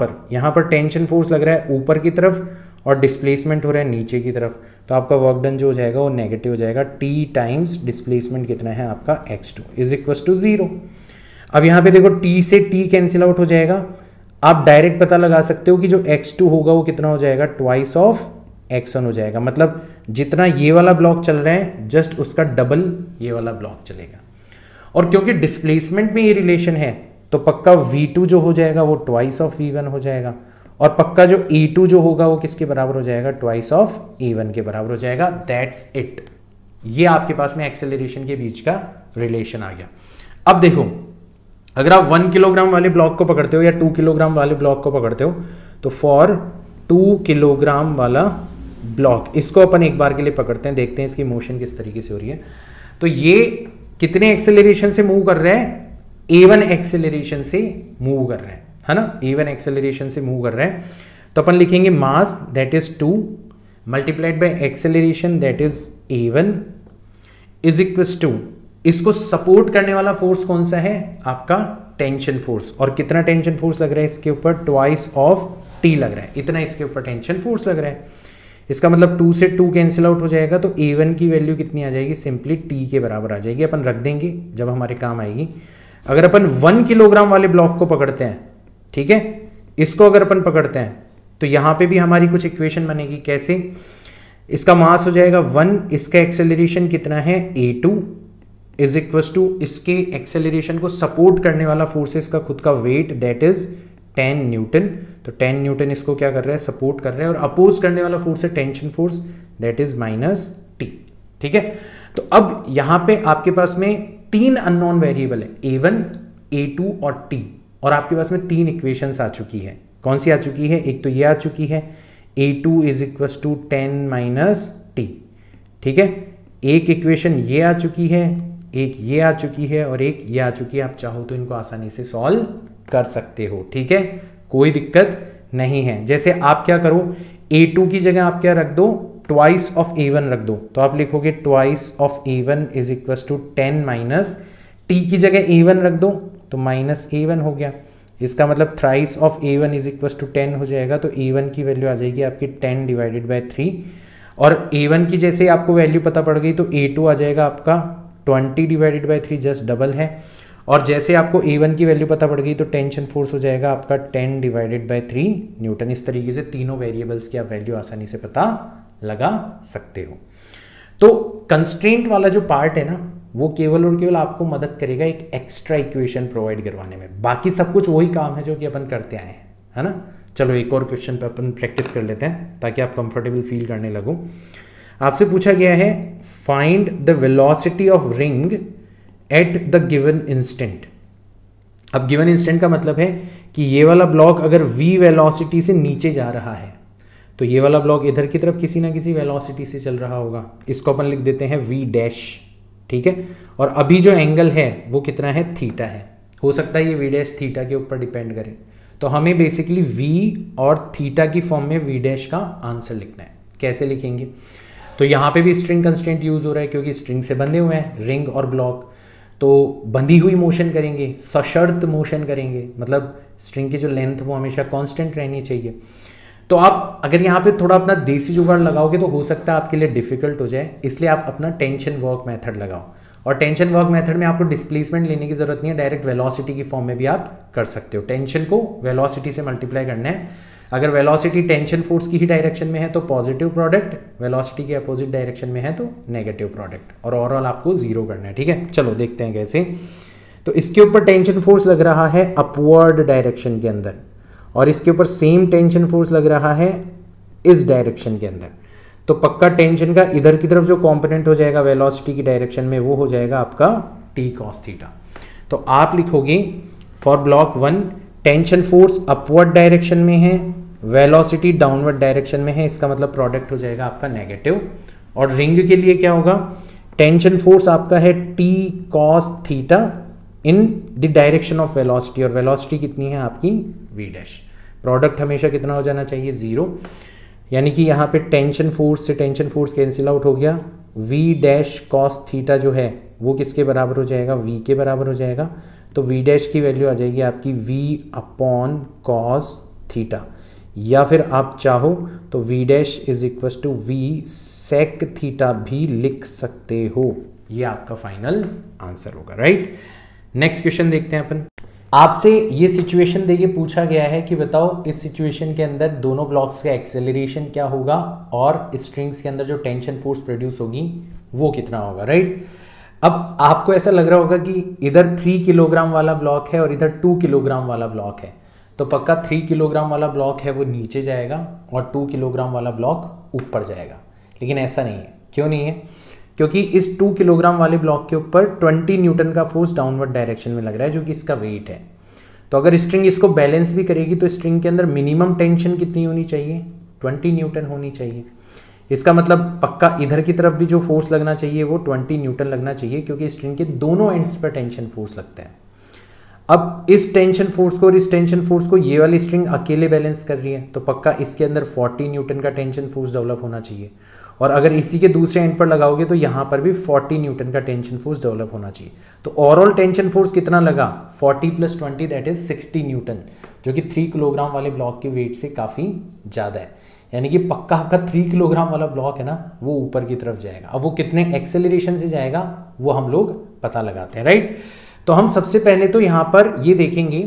पर टेंशन फोर्स लग रहा है ऊपर की तरफ और डिस्प्लेसमेंट हो रहा है नीचे की तरफ, तो आपका वर्क डन जो हो जाएगा वो नेगेटिव हो जाएगा। T टाइम्स डिस्प्लेसमेंट कितना है आपका x2 इज इक्वल टू 0। अब यहाँ पे देखो T से T कैंसिल आउट हो जाएगा। आप डायरेक्ट पता लगा सकते हो कि जो x2 होगा वो कितना हो जाएगा, ट्वाइस ऑफ x1 हो जाएगा। मतलब जितना ये वाला ब्लॉक चल रहा है जस्ट उसका डबल ये वाला ब्लॉक चलेगा। और क्योंकि डिस्प्लेसमेंट में ये रिलेशन है तो पक्का v2 जो हो जाएगा वो ट्वाइस ऑफ v1 हो जाएगा, और पक्का जो e2 जो होगा वो किसके बराबर हो जाएगा, ट्वाइस ऑफ e1 के बराबर हो जाएगा। That's it. ये आपके पास में एक्सेलरेशन के बीच का रिलेशन आ गया। अब देखो अगर आप 1 किलोग्राम वाले ब्लॉक को पकड़ते हो या 2 किलोग्राम वाले ब्लॉक को पकड़ते हो, तो फॉर 2 किलोग्राम वाला ब्लॉक इसको अपन एक बार के लिए पकड़ते हैं, देखते हैं इसकी मोशन किस तरीके से हो रही है। तो ये कितने एक्सेलरेशन से मूव कर रहा है, a1 एक्सेलरेशन से मूव कर रहा है ना, a1 एक्सेलरेशन से मूव कर रहा है। तो अपन लिखेंगे mass that is 2 multiplied by acceleration that is a1 is equal to, इसको सपोर्ट करने वाला फोर्स कौन सा है, आपका टेंशन फोर्स। और कितना टेंशन फोर्स लग रहा है इसके ऊपर, ट्वाइस ऑफ T लग रहा है, इतना इसके ऊपर टेंशन फोर्स लग रहा है। इसका मतलब 2 से 2 कैंसिल आउट हो जाएगा, तो a1 की वैल्यू कितनी आ जाएगी, सिंपली T के बराबर आ जाएगी। अपन रख देंगे जब हमारे काम आएगी। अगर अपन 1 किलोग्राम वाले ब्लॉक को पकड़ते हैं, ठीक है, इसको अगर अपन पकड़ते हैं तो यहाँ पे भी हमारी कुछ इक्वेशन बनेगी। कैसे, इसका मास हो जाएगा 1, इसका एक्सेलरेशन कितना है a2 इज इक्वल टू इसके एक्सेलरेशन को सपोर्ट करने वाला फोर्सेस का खुद का वेट दैट इज 10 न्यूटन। तो 10 न्यूटन इसको क्या कर रहा है, सपोर्ट कर रहा है, और अपोज करने वाला फोर्स है tension force that is -T, ठीक है। तो अब यहाँ पे आपके पास में 3 अननोन वेरिएबल है, a1, a2 और T, और आपके पास में 3 इक्वेशंस आ चुकी है। कौन सी आ चुकी है, एक तो ये आ चुकी है a2 is equal to 10 -T, ठीक है। एक इक्वेशन ये आ चुकी है, एक ये आ चुकी है और एक ये आ चुकी है। आप चाहो तो इनको आसानी से सॉल्व कर सकते हो, ठीक है, कोई दिक्कत नहीं है। जैसे आप क्या करो, a2 की जगह आप क्या रख दो, ट्वाइस ऑफ a1 रख दो, तो आप लिखोगे twice of a1 is equal to 10 T की जगह a1 रख दो तो -a1 हो गया। इसका मतलब thrice of a1 is equal to 10 हो जाएगा, तो a1 की वैल्यू आ जाएगी आपकी 10 डिवाइडेड बाय 3, और a1 की जैसे आपको वैल्यू पता पड़ गई तो a2 आ जाएगा आपका 20 डिवाइडेड बाय 3, जस्ट डबल है। और जैसे आपको A1 की वैल्यू पता पड़ गई तो टेंशन फोर्स हो जाएगा आपका 10 डिवाइडेड बाय 3 न्यूटन। इस तरीके से तीनों वेरिएबल्स की आप वैल्यू आसानी से पता लगा सकते हो। तो कंस्ट्रेंट वाला जो पार्ट है ना वो केवल और केवल आपको मदद करेगा एक एक्स्ट्रा इक्वेशन प्रोवाइड करवाने में, बाकी सब कुछ वही काम है जो कि अपन करते आए हैं, है ना। चलो एक और क्वेश्चन पे अपन प्रैक्टिस कर लेते हैं ताकि आप कंफर्टेबल फील करने लगो। आपसे पूछा गया है find the velocity of ring at the given instant. अब गिवन इंस्टेंट का मतलब है कि ये वाला ब्लॉक अगर v वेलोसिटी से नीचे जा रहा है तो ये वाला ब्लॉक इधर की तरफ किसी ना किसी वेलोसिटी से चल रहा होगा। इसको अपन लिख देते हैं v डैश, ठीक है। और अभी जो एंगल है वो कितना है, थीटा है। हो सकता है ये v डैश थीटा के ऊपर डिपेंड करे, तो हमें बेसिकली v और थीटा की फॉर्म में v डैश का आंसर लिखना है। कैसे लिखेंगे, तो यहाँ पे भी स्ट्रिंग कंस्ट्रेंट यूज हो रहा है क्योंकि स्ट्रिंग से बंधे हुए हैं रिंग और ब्लॉक, तो बंधी हुई मोशन करेंगे, सशर्त मोशन करेंगे, मतलब स्ट्रिंग की जो लेंथ वो हमेशा कांस्टेंट रहनी चाहिए। तो आप अगर यहाँ पे थोड़ा अपना देसी जुगाड़ लगाओगे तो हो सकता है आपके लिए डिफिकल्ट हो जाए, इसलिए आप अपना टेंशन वर्क मेथड लगाओ। और टेंशन वर्क मेथड में आपको डिस्प्लेसमेंट लेने की जरूरत नहीं है, डायरेक्ट वेलोसिटी की फॉर्म में भी आप कर सकते हो। टेंशन को वेलोसिटी से मल्टीप्लाई करना है। अगर वेलोसिटी टेंशन फोर्स की ही डायरेक्शन में है तो पॉजिटिव प्रोडक्ट, वेलोसिटी के अपोजिट डायरेक्शन में है तो नेगेटिव प्रोडक्ट, और ओवरऑल आपको जीरो करना है, ठीक है। चलो देखते हैं कैसे। तो इसके ऊपर टेंशन फोर्स लग रहा है अपवर्ड डायरेक्शन के अंदर, और इसके ऊपर सेम टेंशन फोर्स लग रहा है इस डायरेक्शन के अंदर। तो पक्का टेंशन का इधर की तरफ जो कंपोनेंट हो जाएगा वेलोसिटी की डायरेक्शन में वो हो जाएगा आपका t cos थीटा। तो आप लिखोगे for block 1 tension force upward direction में है, वेलोसिटी डाउनवर्ड डायरेक्शन में है, इसका मतलब प्रोडक्ट हो जाएगा आपका नेगेटिव। और रिंग के लिए क्या होगा, टेंशन फोर्स आपका है t cos theta in the direction of velocity, और वेलोसिटी कितनी है आपकी v डैश। प्रोडक्ट हमेशा कितना हो जाना चाहिए, 0। यानी कि यहाँ पे टेंशन फोर्स से टेंशन फोर्स कैंसिल आउट हो गया, v डैश cos थीटा जो है वो किसके बराबर हो जाएगा, v के बराबर हो जाएगा। तो v डैश की वैल्यू आ जाएगी आपकी v अपॉन cos थीटा, या फिर आप चाहो तो v dash is equal to v sec theta भी लिख सकते हो। ये आपका फाइनल आंसर होगा, राइट। नेक्स्ट क्वेश्चन देखते हैं अपन। आपसे ये सिचुएशन देके पूछा गया है कि बताओ इस सिचुएशन के अंदर दोनों ब्लॉक्स का एक्सेलरेशन क्या होगा और स्ट्रिंग्स के अंदर जो टेंशन फोर्स प्रोड्यूस होगी वो कितना होगा, राइट। अब आपको ऐसा लग रहा होगा कि इधर 3 किलोग्राम वाला ब्लॉक है और इधर 2 किलोग्राम वाला ब्लॉक है, तो पक्का 3 किलोग्राम वाला ब्लॉक है वो नीचे जाएगा और 2 किलोग्राम वाला ब्लॉक ऊपर जाएगा। लेकिन ऐसा नहीं है। क्यों नहीं है, क्योंकि इस 2 किलोग्राम वाले ब्लॉक के ऊपर 20 न्यूटन का फोर्स डाउनवर्ड डायरेक्शन में लग रहा है जो कि इसका वेट है। तो अगर स्ट्रिंग इसको बैलेंस भी करेगी तो स्ट्रिंग के अंदर मिनिमम टेंशन कितनी होनी चाहिए, 20 न्यूटन होनी चाहिए। इसका मतलब पक्का इधर की तरफ भी जो फोर्स लगना चाहिए वो 20 न्यूटन लगना चाहिए, क्योंकि स्ट्रिंग के दोनों एंड्स पर टेंशन फोर्स लगता है। अब इस टेंशन फोर्स को और इस टेंशन फोर्स को ये वाली स्ट्रिंग अकेले बैलेंस कर रही है, तो पक्का इसके अंदर 40 न्यूटन का टेंशन फोर्स डेवलप होना चाहिए। और अगर इसी के दूसरे एंड पर लगाओगे तो यहाँ पर भी 40 न्यूटन का टेंशन फोर्स डेवलप होना चाहिए। तो ओवरऑल टेंशन फोर्स कितना लगा, 40 + 20 दैट इज 60 न्यूटन, जो कि 3 किलोग्राम वाले ब्लॉक के वेट से काफ़ी ज़्यादा है। यानी कि पक्का आपका 3 किलोग्राम वाला ब्लॉक है ना वो ऊपर की तरफ जाएगा। अब वो कितने एक्सेलरेशन से जाएगा वो हम लोग पता लगाते हैं, राइट। तो हम सबसे पहले तो यहाँ पर ये देखेंगे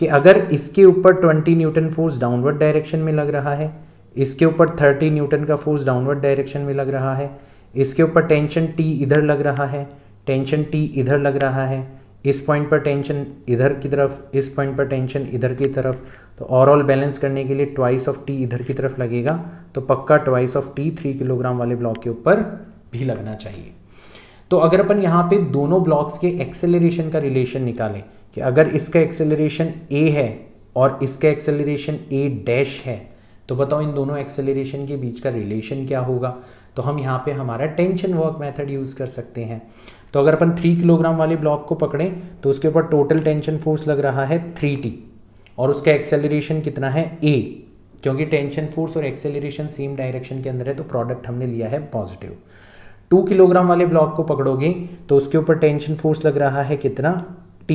कि अगर इसके ऊपर 20 न्यूटन फोर्स डाउनवर्ड डायरेक्शन में लग रहा है, इसके ऊपर 30 न्यूटन का फोर्स डाउनवर्ड डायरेक्शन में लग रहा है, इसके ऊपर टेंशन T इधर लग रहा है, टेंशन T इधर लग रहा है, इस पॉइंट पर टेंशन इधर की तरफ, इस पॉइंट पर टेंशन इधर की तरफ, तो ओवरऑल बैलेंस करने के लिए ट्वाइस ऑफ T इधर की तरफ लगेगा। तो पक्का ट्वाइस ऑफ T 3 किलोग्राम वाले ब्लॉक के ऊपर भी लगना चाहिए। तो अगर अपन यहाँ पे दोनों ब्लॉक्स के एक्सेलरेशन का रिलेशन निकालें कि अगर इसका एक्सेलरेशन a है और इसका एक्सेलरेशन a डैश है, तो बताओ इन दोनों एक्सेलरेशन के बीच का रिलेशन क्या होगा। तो हम यहाँ पे हमारा टेंशन वर्क मेथड यूज़ कर सकते हैं। तो अगर अपन 3 किलोग्राम वाले ब्लॉक को पकड़ें तो उसके ऊपर टोटल टेंशन फोर्स लग रहा है 3T और उसका एक्सेलरेशन कितना है a, क्योंकि टेंशन फोर्स और एक्सेलरेशन सेम डायरेक्शन के अंदर है तो प्रोडक्ट हमने लिया है पॉजिटिव। 2 किलोग्राम वाले ब्लॉक को पकड़ोगे तो उसके ऊपर टेंशन फोर्स लग रहा है कितना, T,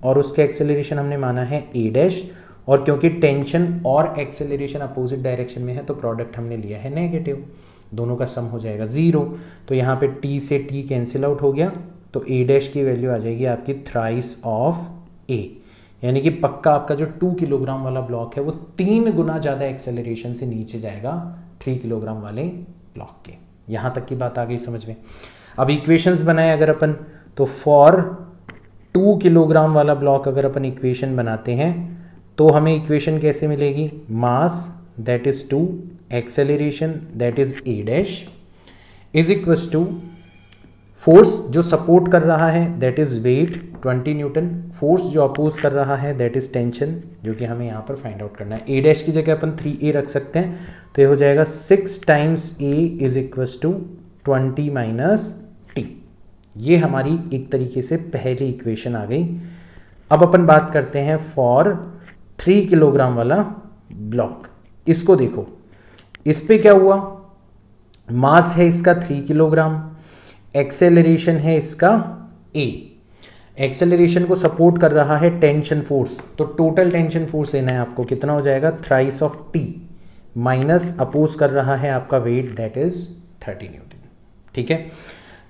और उसका एक्सेलरेशन हमने माना है a डैश, और क्योंकि टेंशन और एक्सेलरेशन अपोजिट डायरेक्शन में है तो प्रोडक्ट हमने लिया है नेगेटिव, दोनों का सम हो जाएगा 0। तो यहाँ पे T से T कैंसिल आउट हो गया तो ए डैश की वैल्यू आ जाएगी आपकी थ्राइस ऑफ ए, यानी कि पक्का आपका जो 2 किलोग्राम वाला ब्लॉक है वो 3 गुना ज़्यादा एक्सेलरेशन से नीचे जाएगा 3 किलोग्राम वाले ब्लॉक के। यहाँ तक की बात आ गई समझ में। अब इक्वेशंस बनाए अगर अपन, तो फॉर 2 किलोग्राम वाला ब्लॉक अगर अपन इक्वेशन बनाते हैं तो हमें इक्वेशन कैसे मिलेगी, mass that is 2, acceleration that is A dash is equals to force जो सपोर्ट कर रहा है that is weight 20 newton, force जो अपोज कर रहा है दैट इज टेंशन, जो कि हमें यहाँ पर फाइंड आउट करना है। ए डैश की जगह अपन 3a रख सकते हैं, तो ये हो जाएगा 6 times a is equals to 20 minus T. ये हमारी एक तरीके से पहली इक्वेशन आ गई। अब अपन बात करते हैं फॉर 3 किलोग्राम वाला ब्लॉक। इसको देखो, इस पे क्या हुआ, मास है इसका 3 किलोग्राम, एक्सेलरेशन है इसका a, एक्सेलरेशन को सपोर्ट कर रहा है टेंशन फोर्स, तो टोटल टेंशन फोर्स लेना है आपको, कितना हो जाएगा thrice of t minus oppose कर रहा है आपका वेट दैट इज 30 न्यूटन। ठीक है,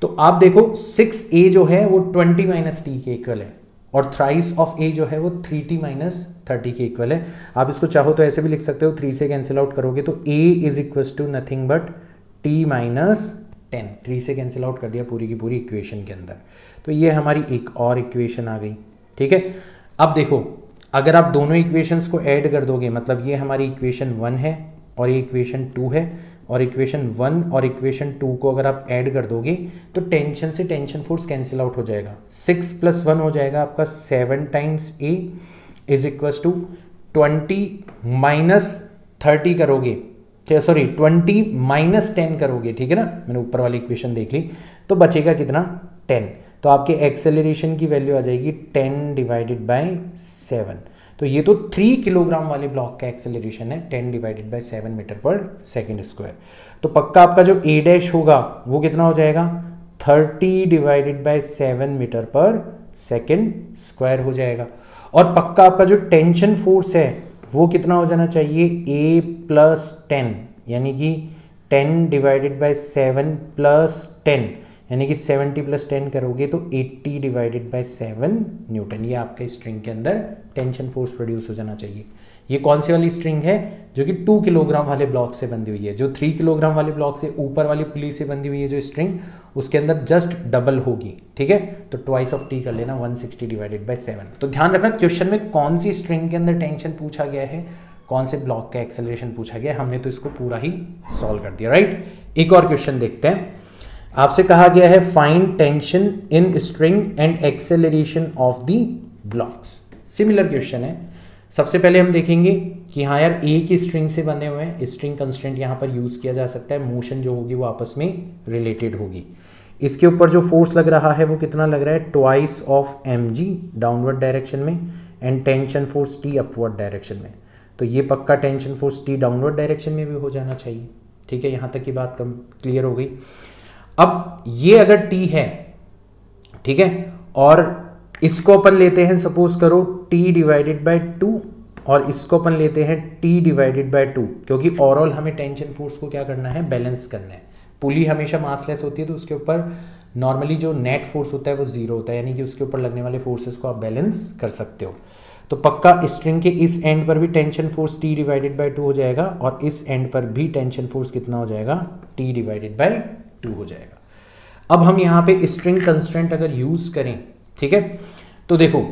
तो आप देखो 6a जो है वो 20 माइनस टी के इक्वल है और थ्राइस ऑफ a जो है वो 3t माइनस 30 के इक्वल है। आप इसको चाहो तो ऐसे भी लिख सकते हो, 3 से कैंसिल आउट करोगे तो a is equal to nothing but t minus 10, 3 से कैंसिल आउट कर दिया पूरी की पूरी इक्वेशन के अंदर। तो ये हमारी एक और इक्वेशन आ गई। ठीक है, अब देखो अगर आप दोनों इक्वेशंस को ऐड कर दोगे, मतलब ये हमारी इक्वेशन 1 है और ये इक्वेशन 2 है, और इक्वेशन 1 और इक्वेशन 2 को अगर आप ऐड कर दोगे तो टेंशन से टेंशन फोर्स कैंसिल आउट हो जाएगा। 6 + 1 हो जाएगा आपका 7 times a is equal to 20 minus 30 करोगे, सॉरी 20 माइनस 10 करोगे। ठीक है ना, मैंने ऊपर वाली इक्वेशन देख ली, तो बचेगा कितना 10, तो आपके एक्सेलरेशन की वैल्यू आ जाएगी 10 डिवाइडेड बाय 7। तो ये तो 3 किलोग्राम वाले ब्लॉक का एक्सेलरेशन है 10 डिवाइडेड बाय 7 मीटर पर सेकेंड स्क्वायर। तो पक्का आपका जो ए डैश होगा वो कितना हो जाएगा 30 डिवाइडेड बाय 7 मीटर पर सेकेंड स्क्वायर हो जाएगा। और पक्का आपका जो टेंशन फोर्स है वो कितना हो जाना चाहिए a + 10, यानी कि 10 डिवाइडेड बाय 7 + 10, यानी कि 70 + 10 करोगे तो 80 डिवाइडेड बाय 7 न्यूटन। ये आपके स्ट्रिंग के अंदर टेंशन फोर्स प्रोड्यूस हो जाना चाहिए। ये कौन सी वाली स्ट्रिंग है, जो कि 2 किलोग्राम वाले ब्लॉक से बंधी हुई है। जो 3 किलोग्राम वाले ब्लॉक से ऊपर वाली पुली से बंधी हुई है जो स्ट्रिंग, उसके अंदर जस्ट डबल होगी। ठीक है, तो ट्वाइस ऑफ टी कर लेना 160 डिवाइडेड बाय 7। तो ध्यान रखना क्वेश्चन में कौन सी स्ट्रिंग के अंदर टेंशन पूछा गया है, कौन से ब्लॉक का एक्सेलरेशन पूछा गया है, हमने तो इसको पूरा ही सॉल्व कर दिया। राइट, एक और क्वेश्चन देखते हैं। आपसे कहा गया है find tension in string and acceleration of the blocks. Similar question है। सबसे पहले हम देखेंगे कि हाँ यार ए की स्ट्रिंग से बने हुए हैं, स्ट्रिंग कंस्ट्रेंट यहाँ पर यूज किया जा सकता है, मोशन जो होगी वो आपस में रिलेटेड होगी। इसके ऊपर जो फोर्स लग रहा है वो कितना लग रहा है twice of mg downward direction में and tension force t upward direction में। तो ये पक्का tension force t downward direction में भी हो जाना चाहिए। ठीक है, यहाँ तक की बात कम क्लियर हो गई। अब ये अगर t है, ठीक है, और इसको अपन लेते हैं सपोज करो t डिवाइडेड बाय 2 और इसको अपन लेते हैं t डिवाइडेड बाय 2, क्योंकि ओवरऑल हमें टेंशन फोर्स को क्या करना है, बैलेंस करना है। पुली हमेशा मासलेस होती है तो उसके ऊपर नॉर्मली जो नेट फोर्स होता है वो 0 होता है, यानी कि उसके ऊपर लगने वाले फोर्सेस को आप बैलेंस कर सकते हो। तो पक्का स्ट्रिंग के इस एंड पर भी tension force t divided by 2 हो जाएगा और इस एंड पर भी टेंशन फोर्स कितना हो जाएगा t डिवाइडेड बाय 2 हो जाएगा। अब हम यहाँ पे स्ट्रिंग कंस्ट्रेंट अगर यूज करें, ठीक है, तो देखो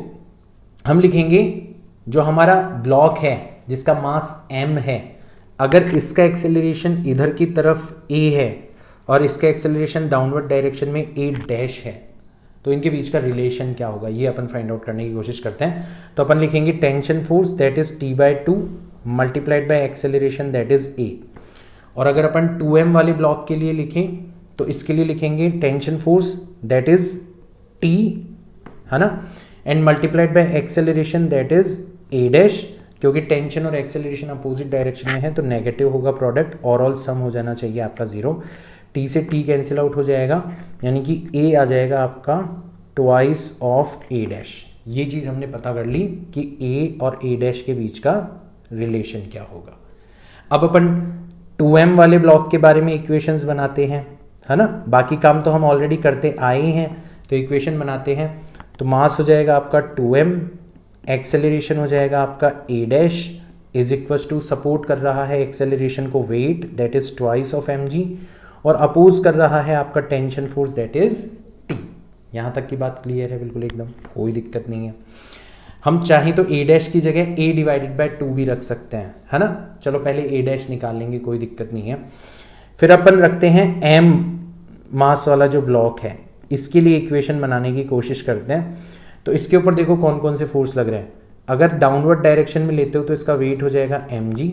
हम लिखेंगे जो हमारा ब्लॉक है जिसका मास m है, अगर इसका एक्सेलरेशन इधर की तरफ a है और इसका एक्सेलरेशन डाउनवर्ड डायरेक्शन में a डैश है, तो इनके बीच का रिलेशन क्या होगा ये अपन फाइंड आउट करने की कोशिश करते हैं। तो अपन लिखेंगे tension force that is t/2 multiplied by acceleration that is a। और अगर अपन 2m वाले ब्लॉक के लिए लिखें तो इसके लिए लिखेंगे tension force that is t, है ना, and multiplied by acceleration that is a dash, क्योंकि टेंशन और एक्सेलरेशन अपोजिट डायरेक्शन में है तो नेगेटिव होगा प्रोडक्ट, ओवरऑल सम हो जाना चाहिए आपका 0। t से t कैंसिल आउट हो जाएगा, यानी कि a आ जाएगा आपका ट्वाइस ऑफ a डैश। ये चीज़ हमने पता कर ली कि a और a डैश के बीच का रिलेशन क्या होगा। अब अपन 2m वाले ब्लॉक के बारे में इक्वेशंस बनाते हैं, है ना। बाकी काम तो हम ऑलरेडी करते आए हैं, तो इक्वेशन बनाते हैं, तो मास हो जाएगा आपका 2m, एक्सेलरेशन हो जाएगा आपका a dash is equal to, support कर रहा है एक्सेलरेशन को weight that is twice of mg, और अपोज कर रहा है आपका tension force that is t। यहाँ तक की बात क्लियर है बिल्कुल एकदम, कोई दिक्कत नहीं है। हम चाहें तो a डैश की जगह a डिवाइडेड बाय 2 भी रख सकते हैं, है ना। चलो पहले a डैश निकाल लेंगे, कोई दिक्कत नहीं है। फिर अपन रखते हैं m मास वाला जो ब्लॉक है, इसके लिए इक्वेशन बनाने की कोशिश करते हैं। तो इसके ऊपर देखो कौन कौन से फोर्स लग रहे हैं। अगर डाउनवर्ड डायरेक्शन में लेते हो तो इसका वेट हो जाएगा mg,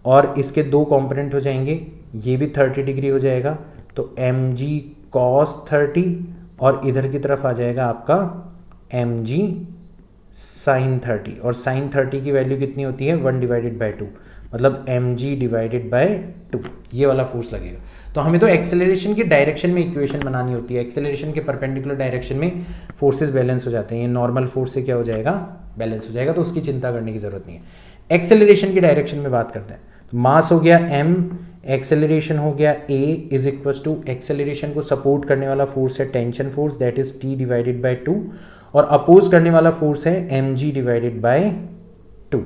और इसके दो कंपोनेंट हो जाएंगे, ये भी 30 डिग्री हो जाएगा, तो mg cos 30, और इधर की तरफ आ जाएगा आपका mg sin 30, और sin 30 की वैल्यू कितनी होती है 1 डिवाइडेड बाई 2, मतलब mg डिवाइडेड बाय 2, ये वाला फोर्स लगेगा। तो हमें तो एक्सेलरेशन की डायरेक्शन में इक्वेशन बनानी होती है, एक्सेलरेशन के परपेंडिकुलर डायरेक्शन में फोर्सेस बैलेंस हो जाते हैं, ये नॉर्मल फोर्स से क्या हो जाएगा बैलेंस हो जाएगा, तो उसकी चिंता करने की जरूरत नहीं है। एक्सेलरेशन की डायरेक्शन में बात करते हैं, तो मास हो गया m, एक्सेलरेशन हो गया a is equal to, acceleration को सपोर्ट करने वाला फोर्स है tension force that is t divided by 2, और अपोज करने वाला फोर्स है mg डिवाइडेड बाय 2।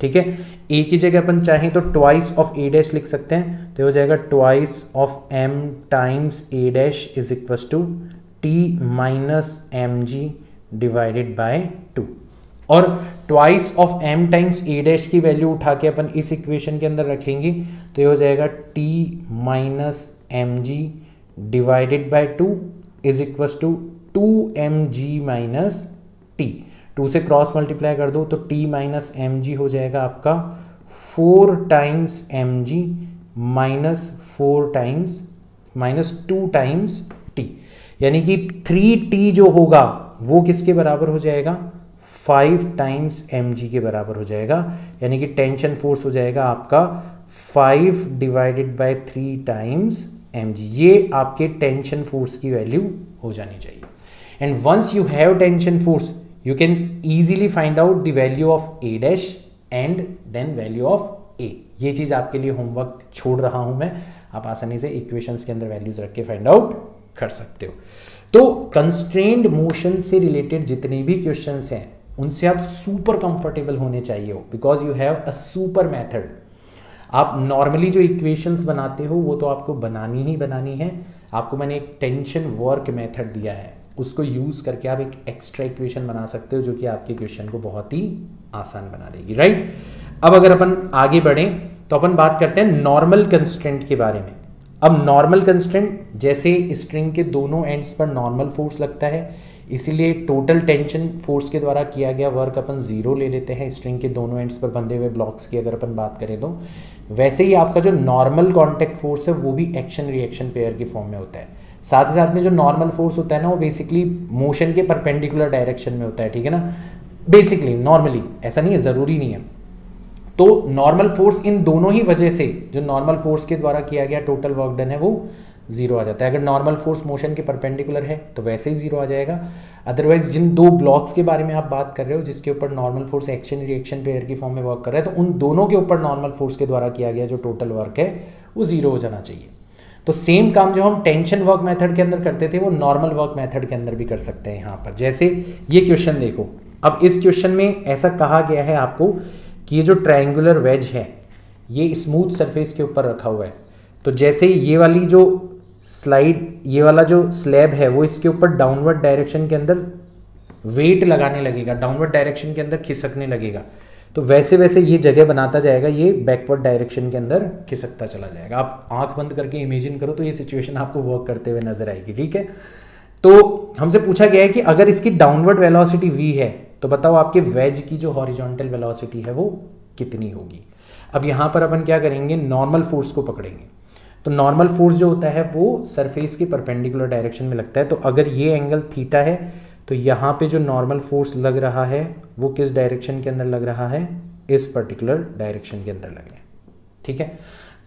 ठीक है, a की जगह अपन चाहें तो ट्वाइस ऑफ a डैश लिख सकते हैं, तो हो जाएगा twice of m times a dash is equal to t minus mg divided by 2, और twice of m times a dash की वैल्यू उठा के अपन इस इक्वेशन के अंदर रखेंगे, तो ये हो जाएगा t minus mg divided by 2 is equal to 2mg minus t। 2 से क्रॉस मल्टीप्लाई कर दो तो t माइनस mg हो जाएगा आपका 4 times mg minus 4 times minus 2 times t, यानी कि 3t जो होगा वो किसके बराबर हो जाएगा 5 टाइम्स mg के बराबर हो जाएगा, यानी कि टेंशन फोर्स हो जाएगा आपका 5 डिवाइडेड बाय 3 टाइम्स mg। ये आपके टेंशन फोर्स की वैल्यू हो जानी चाहिए। And once you have tension force you can easily find out the value of a dash and then value of a। ये चीज आपके लिए होमवर्क छोड़ रहा हूं मैं, आप आसानी से इक्वेशंस के अंदर वैल्यूज रख के फाइंड आउट कर सकते हो। तो कंस्ट्रेन्ड मोशन से रिलेटेड जितने भी क्वेश्चंस हैं उनसे आप सुपर कंफर्टेबल होने चाहिए हो, because you have a super method. आप नॉर्मली जो इक्वेशंस बनाते हो वो तो आपको बनानी ही बनानी है, आपको मैंने एक टेंशन वर्क मेथड दिया है, उसको यूज करके आप एक एक्स्ट्रा इक्वेशन बना सकते हो जो कि आपके क्वेश्चन को बहुत ही आसान बना देगी, राइट। अब अगर अपन आगे बढ़ें तो अपन बात करते हैं नॉर्मल कंस्ट्रेंट के बारे में। अब नॉर्मल कंस्ट्रेंट, जैसे स्ट्रिंग के दोनों एंड्स पर नॉर्मल फोर्स लगता है, इसीलिए टोटल टेंशन फोर्स के द्वारा किया गया वर्क अपन 0 ले लेते हैं स्ट्रिंग के दोनों एंड्स पर बंधे हुए ब्लॉक्स की अगर अपन बात करें तो। वैसे ही आपका जो नॉर्मल कॉन्टैक्ट फोर्स है वो भी एक्शन रिएक्शन पेयर के फॉर्म में होता है। साथ ही साथ में जो नॉर्मल फोर्स होता है ना वो बेसिकली मोशन के परपेंडिकुलर डायरेक्शन में होता है, ठीक है ना, बेसिकली नॉर्मली, ऐसा नहीं है, जरूरी नहीं है। तो नॉर्मल फोर्स इन दोनों ही वजह से, जो नॉर्मल फोर्स के द्वारा किया गया टोटल वर्क डन है वो 0 आ जाता है। अगर नॉर्मल फोर्स मोशन के परपेंडिकुलर है तो वैसे ही 0 आ जाएगा। अदरवाइज जिन दो ब्लॉक्स के बारे में आप बात कर रहे हो जिसके ऊपर normal force action reaction pair की फॉर्म में वर्क कर रहा है, तो उन दोनों के ऊपर नॉर्मल फोर्स के द्वारा किया गया जो टोटल वर्क है वो 0 हो जाना चाहिए। तो सेम काम जो हम टेंशन वर्क मेथड के अंदर करते थे वो नॉर्मल वर्क मेथड के अंदर भी कर सकते हैं। यहाँ पर जैसे ये क्वेश्चन देखो, अब इस क्वेश्चन में ऐसा कहा गया है आपको कि ये जो ट्रायंगुलर वेज है ये स्मूथ सरफेस के ऊपर रखा हुआ है, तो जैसे ये वाली जो स्लाइड, ये वाला जो स्लैब है वो इसके ऊपर डाउनवर्ड डायरेक्शन के अंदर वेट लगाने लगेगा, डाउनवर्ड डायरेक्शन के अंदर खिसकने लगेगा, तो वैसे वैसे ये जगह बनाता जाएगा, ये बैकवर्ड डायरेक्शन के अंदर खिसकता चला जाएगा। आप आंख बंद करके इमेजिन करो तो ये सिचुएशन आपको वर्क करते हुए नजर आएगी, ठीक है। तो हमसे पूछा गया है कि अगर इसकी डाउनवर्ड वेलोसिटी v है तो बताओ आपके वेज की जो हॉरिजॉन्टल वेलोसिटी है वो कितनी होगी। अब यहाँ पर अपन क्या करेंगे, नॉर्मल फोर्स को पकड़ेंगे। तो नॉर्मल फोर्स जो होता है वो सरफेस के परपेंडिकुलर डायरेक्शन में लगता है, तो अगर ये एंगल थीटा है तो यहाँ पे जो नॉर्मल फोर्स लग रहा है वो किस डायरेक्शन के अंदर लग रहा है, इस पर्टिकुलर डायरेक्शन के अंदर लग रहा है, ठीक है।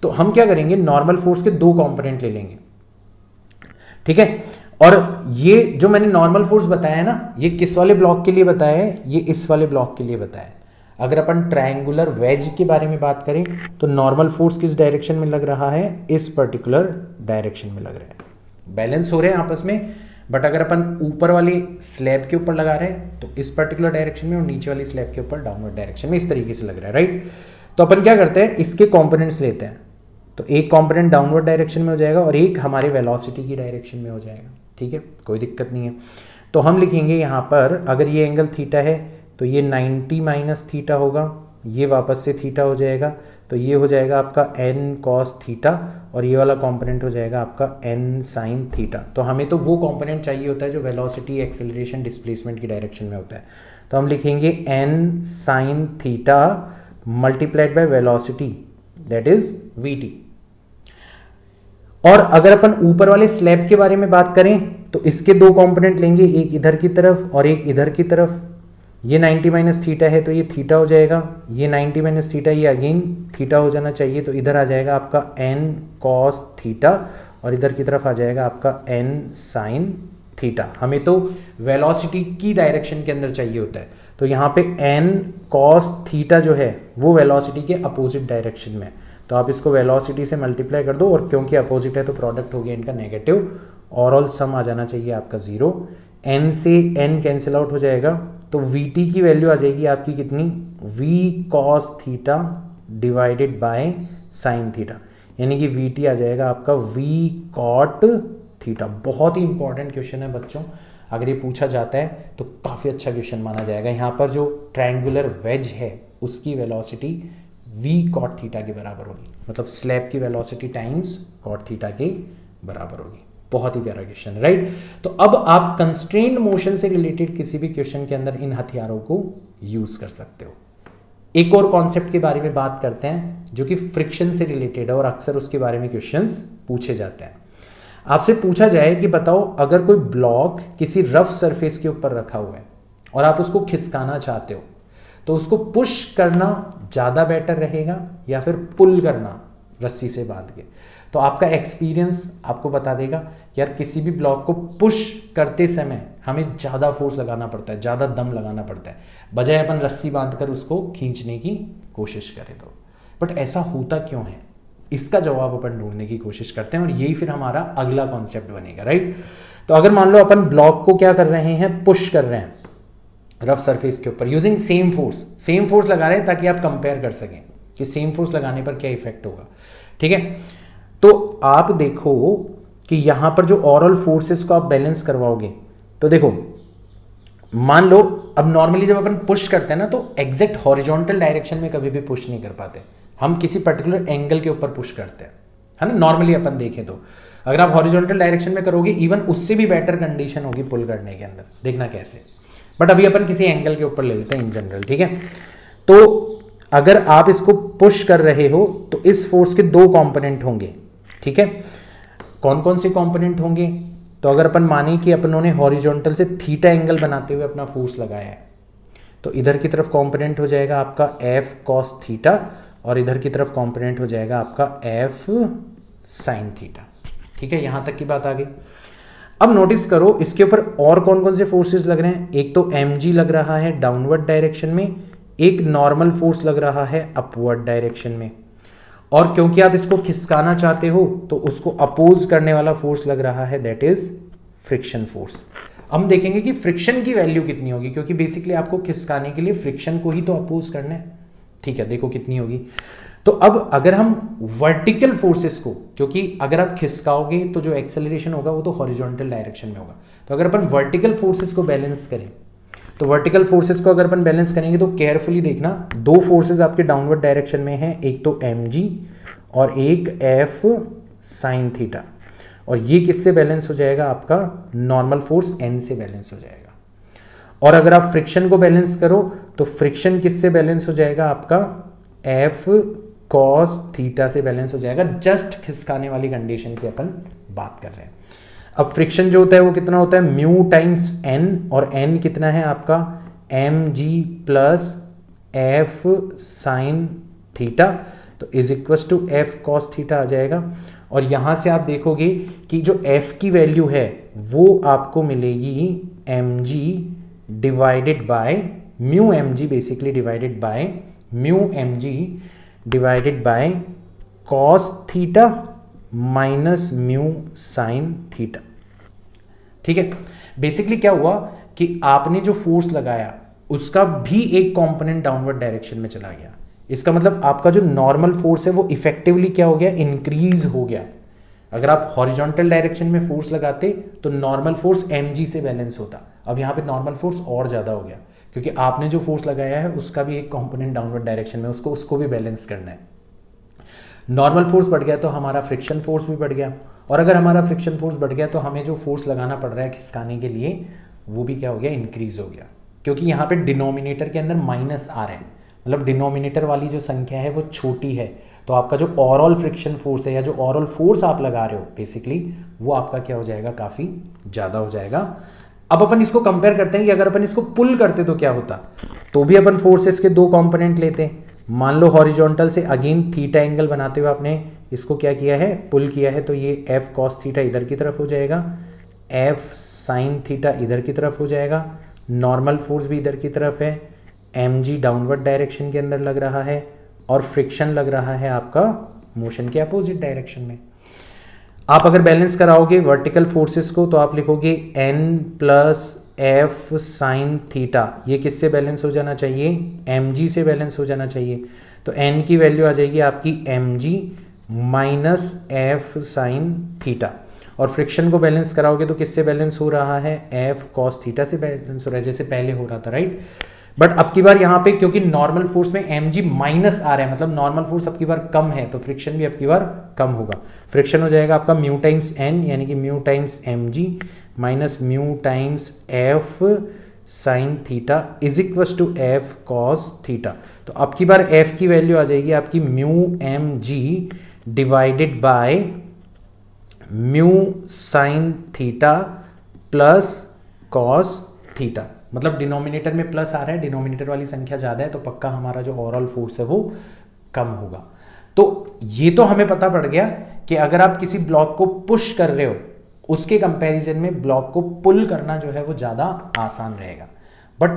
तो हम क्या करेंगे, नॉर्मल फोर्स के 2 कंपोनेंट ले लेंगे, ठीक है। और ये जो मैंने नॉर्मल फोर्स बताया है ना, ये किस वाले ब्लॉक के लिए बताया है, ये इस वाले ब्लॉक के लिए बताया है। अगर अपन ट्रायंगुलर वेज के बारे में बात करें तो नॉर्मल फोर्स किस डायरेक्शन में लग रहा है, इस पर्टिकुलर डायरेक्शन में लग रहा है। बैलेंस हो रहे हैं आपस में, बट अगर अपन ऊपर वाली स्लैब के ऊपर लगा रहे हैं तो इस पर्टिकुलर डायरेक्शन में, और नीचे वाली स्लैब के ऊपर डाउनवर्ड डायरेक्शन में इस तरीके से लग रहा है, राइट। तो अपन क्या करते हैं, इसके कॉम्पोनेंट्स लेते हैं, तो एक कॉम्पोनेंट डाउनवर्ड डायरेक्शन में हो जाएगा और एक हमारे वेलोसिटी की डायरेक्शन में हो जाएगा, ठीक है, कोई दिक्कत नहीं है। तो हम लिखेंगे यहाँ पर, अगर ये एंगल थीटा है तो ये 90 माइनस थीटा होगा, ये वापस से थीटा हो जाएगा, तो ये हो जाएगा आपका n cos थीटा, और ये वाला कंपोनेंट हो जाएगा आपका n sin थीटा। तो हमें तो वो कंपोनेंट चाहिए होता है जो वेलोसिटी, एक्सेलरेशन, डिस्प्लेसमेंट की डायरेक्शन में होता है। तो हम लिखेंगे n sin theta multiplied by velocity, that is vt। और अगर अपन ऊपर वाले स्लैब के बारे में बात करें तो इसके दो कंपोनेंट लेंगे, एक इधर की तरफ और एक इधर की तरफ। ये 90 माइनस थीटा है तो ये थीटा हो जाएगा, ये 90 माइनस थीटा, ये अगेन थीटा हो जाना चाहिए, तो इधर आ जाएगा आपका n cos थीटा और इधर की तरफ आ जाएगा आपका n sin थीटा। हमें तो वेलोसिटी की डायरेक्शन के अंदर चाहिए होता है, तो यहाँ पे n cos थीटा जो है वो वेलोसिटी के अपोजिट डायरेक्शन में, तो आप इसको वेलोसिटी से मल्टीप्लाई कर दो, और क्योंकि अपोजिट है तो प्रोडक्ट हो गया इनका नेगेटिव, ओवरऑल सम आ जाना चाहिए आपका 0। n से n कैंसिल आउट हो जाएगा, तो vt की वैल्यू आ जाएगी आपकी कितनी, v cos theta divided by sine theta, यानी कि vt आ जाएगा आपका v cot थीटा। बहुत ही इंपॉर्टेंट क्वेश्चन है बच्चों, अगर ये पूछा जाता है तो काफ़ी अच्छा क्वेश्चन माना जाएगा। यहाँ पर जो ट्रायंगुलर वेज है उसकी वेलोसिटी v cot थीटा के बराबर होगी, मतलब स्लैब की वेलोसिटी टाइम्स cot थीटा के बराबर होगी। बहुत ही प्यारा क्वेश्चन, राइट। तो अब आप कंस्ट्रेन्ड मोशन से रिलेटेड किसी भी क्वेश्चन के अंदर इन हथियारों को यूज कर सकते हो। एक और कॉन्सेप्ट के बारे में बात करते हैं जो कि फ्रिक्शन से रिलेटेड है और अक्सर उसके बारे में क्वेश्चंस पूछे जाते हैं। आपसे पूछा जाए कि बताओ, अगर कोई ब्लॉक किसी रफ सरफेस के ऊपर रखा हुआ है और आप उसको खिसकाना चाहते हो, तो उसको पुश करना ज़्यादा बेटर रहेगा या फिर पुल करना रस्सी से बांध के? तो आपका एक्सपीरियंस आपको बता देगा कि यार किसी भी ब्लॉक को पुश करते समय हमें ज़्यादा फोर्स लगाना पड़ता है, ज़्यादा दम लगाना पड़ता है, बजाय अपन रस्सी बांधकर उसको खींचने की कोशिश करें। तो बट ऐसा होता क्यों है, इसका जवाब अपन ढूंढने की कोशिश करते हैं, और यही फिर हमारा अगला कॉन्सेप्ट बनेगा, राइट। तो अगर मान लो अपन ब्लॉक को क्या कर रहे हैं, पुश कर रहे हैं रफ सरफेस के ऊपर यूजिंग सेम फोर्स लगा रहे हैं, ताकि आप कंपेयर कर सकें कि सेम फोर्स लगाने पर क्या इफेक्ट होगा, ठीक है। तो आप देखो कि यहां पर जो ओवरऑल फोर्सेस को आप बैलेंस करवाओगे, तो देखो मान लो अब नॉर्मली जब अपन पुश करते हैं ना, तो एग्जैक्ट हॉरिजॉन्टल डायरेक्शन में कभी भी पुश नहीं कर पाते, हम किसी पर्टिकुलर एंगल के ऊपर पुश करते हैं, है ना। नॉर्मली अपन देखें तो अगर आप हॉरिजॉन्टल डायरेक्शन में करोगे, इवन उससे भी बेटर कंडीशन होगी पुल करने के अंदर, देखना कैसे। बट अभी अपन किसी एंगल के ऊपर ले लेते हैं इन जनरल, ठीक है। तो अगर आप इसको पुश कर रहे हो तो इस फोर्स के दो कंपोनेंट होंगे, ठीक है। कौन कौन से कंपोनेंट होंगे, तो अगर अपन माने कि अपनों ने हॉरिजॉन्टल से थीटा एंगल बनाते हुए अपना फोर्स लगाया है, तो इधर की तरफ कंपोनेंट हो जाएगा आपका f cos थीटा और इधर की तरफ कंपोनेंट हो जाएगा आपका f sin थीटा, ठीक है। यहां तक की बात आ गई। अब नोटिस करो इसके ऊपर और कौन कौन से फोर्सेस लग रहे हैं। एक तो mg लग रहा है डाउनवर्ड डायरेक्शन में, एक नॉर्मल फोर्स लग रहा है अपवर्ड डायरेक्शन में, और क्योंकि आप इसको खिसकाना चाहते हो तो उसको अपोज करने वाला फोर्स लग रहा है, दैट इज फ्रिक्शन फोर्स। हम देखेंगे कि फ्रिक्शन की वैल्यू कितनी होगी, क्योंकि बेसिकली आपको खिसकाने के लिए फ्रिक्शन को ही तो अपोज करना है, ठीक है। देखो कितनी होगी। तो अब अगर हम वर्टिकल फोर्सेस को, क्योंकि अगर आप खिसकाओगे तो जो एक्सेलरेशन होगा वो तो हॉरिजॉन्टल डायरेक्शन में होगा, तो अगर अपन वर्टिकल फोर्सेस को बैलेंस करें, तो वर्टिकल फोर्सेस को अगर अपन बैलेंस करेंगे तो केयरफुली देखना, दो फोर्सेस आपके डाउनवर्ड डायरेक्शन में हैं, एक तो mg और एक f sin थीटा, और ये किससे बैलेंस हो जाएगा, आपका नॉर्मल फोर्स n से बैलेंस हो जाएगा। और अगर आप फ्रिक्शन को बैलेंस करो तो फ्रिक्शन किससे बैलेंस हो जाएगा, आपका f cos थीटा से बैलेंस हो जाएगा। जस्ट खिसकाने वाली कंडीशन की अपन बात कर रहे हैं। अब फ्रिक्शन जो होता है वो कितना होता है, म्यू टाइम्स n, और n कितना है आपका mg plus f sin theta, तो is equal to f cos theta आ जाएगा। और यहां से आप देखोगे कि जो f की वैल्यू है वो आपको मिलेगी mg divided by mu mg, basically divided by mu mg divided bye cos theta minus mu sin theta. ठीक है। बेसिकली क्या हुआ कि आपने जो फोर्स लगाया उसका भी एक कंपोनेंट डाउनवर्ड डायरेक्शन में चला गया। इसका मतलब आपका जो नॉर्मल फोर्स है वो इफेक्टिवली क्या हो गया, इंक्रीज हो गया। अगर आप हॉरिजॉन्टल डायरेक्शन में फोर्स लगाते तो नॉर्मल फोर्स mg से बैलेंस होता, अब यहाँ पे नॉर्मल फोर्स और ज़्यादा हो गया क्योंकि आपने जो फोर्स लगाया है उसका भी एक कंपोनेंट डाउनवर्ड डायरेक्शन में, उसको भी बैलेंस करना है। नॉर्मल फोर्स बढ़ गया तो हमारा फ्रिक्शन फोर्स भी बढ़ गया, और अगर हमारा फ्रिक्शन फोर्स बढ़ गया तो हमें जो फोर्स लगाना पड़ रहा है खिसकाने के लिए वो भी क्या हो गया, इंक्रीज हो गया। क्योंकि यहाँ पे डिनोमिनेटर के अंदर माइनस आ रहा है, मतलब डिनोमिनेटर वाली जो संख्या है वो छोटी है, तो आपका जो ओवरऑल फ्रिक्शन फोर्स है या जो ओवरऑल फोर्स आप लगा रहे हो बेसिकली वो आपका क्या हो जाएगा, काफ़ी ज़्यादा हो जाएगा। अब अपन इसको कंपेयर करते हैं कि अगर अपन इसको पुल करते तो क्या होता, तो भी अपन फोर्सेस के दो कंपोनेंट लेते हैं। मान लो हॉरिजॉन्टल से अगेन थीटा एंगल बनाते हुए आपने इसको क्या किया है, पुल किया है, तो ये एफ कॉस थीटा इधर की तरफ हो जाएगा, एफ साइन थीटा इधर की तरफ हो जाएगा, नॉर्मल फोर्स भी इधर की तरफ है, mg डाउनवर्ड डायरेक्शन के अंदर लग रहा है और फ्रिक्शन लग रहा है आपका मोशन के अपोजिट डायरेक्शन में। आप अगर बैलेंस कराओगे वर्टिकल फोर्सेस को तो आप लिखोगे n plus F sine theta, ये किससे बैलेंस हो जाना चाहिए, mg से बैलेंस हो जाना चाहिए। तो n की वैल्यू आ जाएगी आपकी mg minus F sine theta, और फ्रिक्शन को बैलेंस कराओगे तो किससे बैलेंस हो रहा है, एफ कॉस थीटा से बैलेंस हो रहा है, जैसे पहले हो रहा था, राइट। बट अब की बार यहाँ पे क्योंकि नॉर्मल फोर्स में mg माइनस आ रहा है, मतलब नॉर्मल फोर्स अब की बार कम है, तो फ्रिक्शन भी अब की बार कम होगा। फ्रिक्शन हो जाएगा आपका म्यू टाइम्स n, यानी कि mu times mg minus mu times F sine theta is equal to F cos theta. तो अब की बार f की वैल्यू आ जाएगी आपकी mu mg divided by mu sine theta plus cos theta, मतलब डिनोमिनेटर में प्लस आ रहा है, डिनोमिनेटर वाली संख्या ज़्यादा है तो पक्का हमारा जो ओवरऑल फोर्स है वो कम होगा। तो ये तो हमें पता पड़ गया कि अगर आप किसी ब्लॉक को पुश कर रहे हो उसके कंपैरिजन में ब्लॉक को पुल करना जो है वो ज़्यादा आसान रहेगा। बट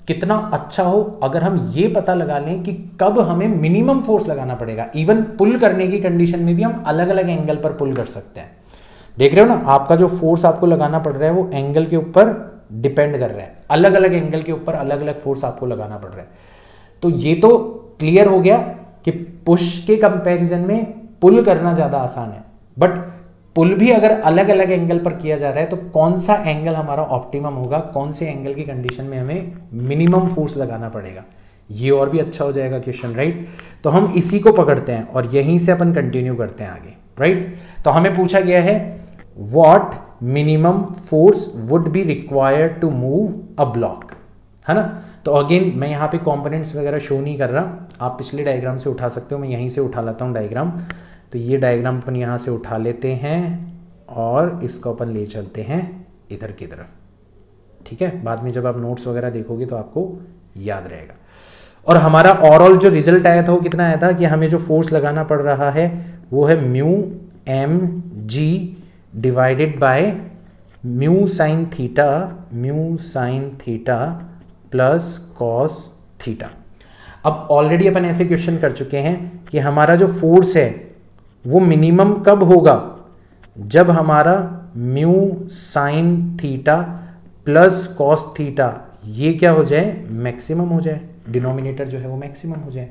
कितना अच्छा हो अगर हम ये पता लगा लें कि कब हमें मिनिमम फोर्स लगाना पड़ेगा। इवन पुल करने की कंडीशन में भी हम अलग अलग एंगल पर पुल कर सकते हैं। देख रहे हो ना, आपका जो फोर्स आपको लगाना पड़ रहा है वो एंगल के ऊपर डिपेंड कर रहा है, अलग अलग एंगल के ऊपर अलग अलग फोर्स आपको लगाना पड़ रहा है। तो ये तो क्लियर हो गया कि पुश के कंपैरिजन में पुल करना ज़्यादा आसान है, बट पुल भी अगर अलग अलग एंगल पर किया जा रहा है तो कौन सा एंगल हमारा ऑप्टिमम होगा, कौन से एंगल की कंडीशन में हमें मिनिमम फोर्स लगाना पड़ेगा, ये और भी अच्छा हो जाएगा क्वेश्चन, राइट। तो हम इसी को पकड़ते हैं और यहीं से अपन कंटिन्यू करते हैं आगे, राइट। तो हमें पूछा गया है what minimum force would be required to move a block, है ना। तो अगेन मैं यहाँ पे कंपोनेंट्स वगैरह शो नहीं कर रहा, आप पिछले डायग्राम से उठा सकते हो, मैं यहीं से उठा लेता हूँ डायग्राम। तो ये डायग्राम अपन यहाँ से उठा लेते हैं और इसको अपन ले चलते हैं इधर की तरफ, ठीक है। बाद में जब आप नोट्स वगैरह देखोगे तो आपको याद रहेगा। और हमारा ओवरऑल जो रिजल्ट आया था वो कितना आया था कि हमें जो फोर्स लगाना पड़ रहा है वो है mu M G divided by mu sine theta plus cos theta. अब ऑलरेडी अपन ऐसे क्वेश्चन कर चुके हैं कि हमारा जो फोर्स है वो मिनिमम कब होगा, जब हमारा mu sine theta plus cos theta ये क्या हो जाए, मैक्सिमम हो जाए, डिनोमिनेटर जो है वो मैक्सिमम हो जाए।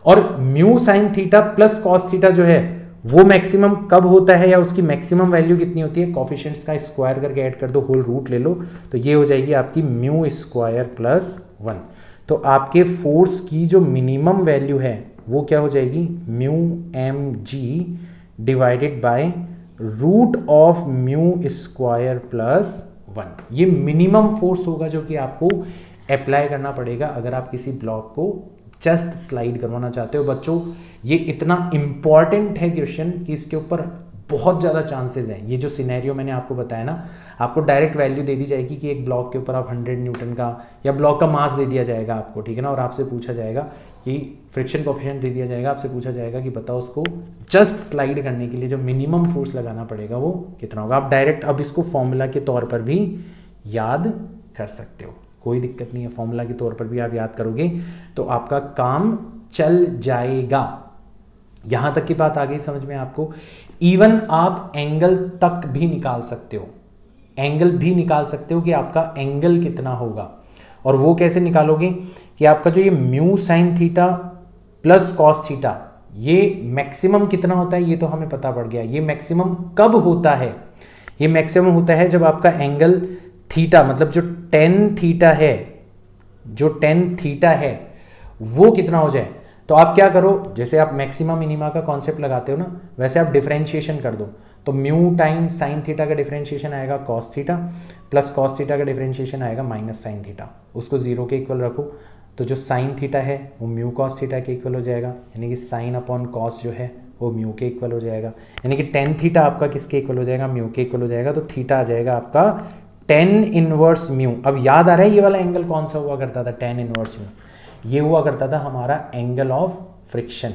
और mu sine theta plus cos theta जो है वो मैक्सिमम कब होता है या उसकी मैक्सिमम वैल्यू कितनी होती है, कोफिशिएंट्स का स्क्वायर करके ऐड कर दो, होल रूट ले लो, तो ये हो जाएगी आपकी म्यू स्क्वायर प्लस 1। तो आपके फोर्स की जो मिनिमम वैल्यू है वो क्या हो जाएगी, mu M G divided by root of mu square plus 1। ये मिनिमम फोर्स होगा जो कि आपको अप्लाई करना पड़ेगा अगर आप किसी ब्लॉक को जस्ट स्लाइड करवाना चाहते हो। बच्चों ये इतना इंपॉर्टेंट है क्वेश्चन कि इसके ऊपर बहुत ज़्यादा चांसेस हैं। ये जो सिनेरियो मैंने आपको बताया ना, आपको डायरेक्ट वैल्यू दे दी जाएगी कि एक ब्लॉक के ऊपर आप 100 न्यूटन का या ब्लॉक का मास दे दिया जाएगा आपको, ठीक है ना, और आपसे पूछा जाएगा कि फ्रिक्शन कोफिशिएंट दे दिया जाएगा, आपसे पूछा जाएगा कि बताओ उसको जस्ट स्लाइड करने के लिए जो मिनिमम फोर्स लगाना पड़ेगा वो कितना होगा। आप डायरेक्ट अब इसको फॉर्मूला के तौर पर भी याद कर सकते हो, कोई दिक्कत नहीं है, फॉर्मूला के तौर पर भी आप याद करोगे तो आपका काम चल जाएगा। यहां तक की बात आ गई समझ में आपको। इवन आप एंगल तक भी निकाल सकते हो, एंगल भी निकाल सकते हो कि आपका एंगल कितना होगा। और वो कैसे निकालोगे कि आपका जो ये mu sine theta plus cos theta, ये मैक्सिमम कितना होता है ये तो हमें पता पड़ गया। ये मैक्सिमम कब होता है? ये मैक्सिमम होता है जब आपका एंगल थीटा, मतलब जो टेन थीटा है, जो टेन थीटा है वो कितना हो जाए। तो आप क्या करो, जैसे आप मैक्सिमम मिनिमा का कॉन्सेप्ट लगाते हो ना, वैसे आप डिफरेंशिएशन कर दो। तो म्यू टाइम्स साइन थीटा का डिफरेंशिएशन आएगा cos theta, plus cos theta का डिफरेंशिएशन आएगा माइनस साइन थीटा। उसको जीरो के इक्वल रखो, तो जो साइन थीटा है वो म्यू कॉस थीटा के इक्वल हो जाएगा, यानी कि साइन अपॉन कॉस जो है वो म्यू के इक्वल हो जाएगा। यानी कि टेन थीटा आपका किसके इक्वल हो जाएगा? म्यू के इक्वल हो जाएगा। तो थीटा आ जाएगा आपका टेन इनवर्स म्यू। अब याद आ रहा है ये वाला एंगल कौन सा हुआ करता था? Tan inverse mu. ये हुआ करता था हमारा एंगल ऑफ फ्रिक्शन।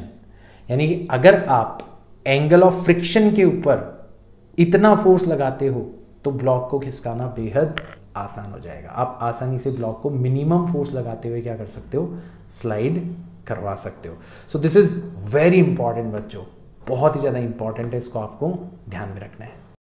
यानी कि अगर आप एंगल ऑफ फ्रिक्शन के ऊपर इतना फोर्स लगाते हो तो ब्लॉक को खिसकाना बेहद आसान हो जाएगा। आप आसानी से ब्लॉक को मिनिमम फोर्स लगाते हुए क्या कर सकते हो? स्लाइड करवा सकते हो। So this is very important बच्चों, बहुत ही ज़्यादा इंपॉर्टेंट है, इसको आपको ध्यान में रखना है।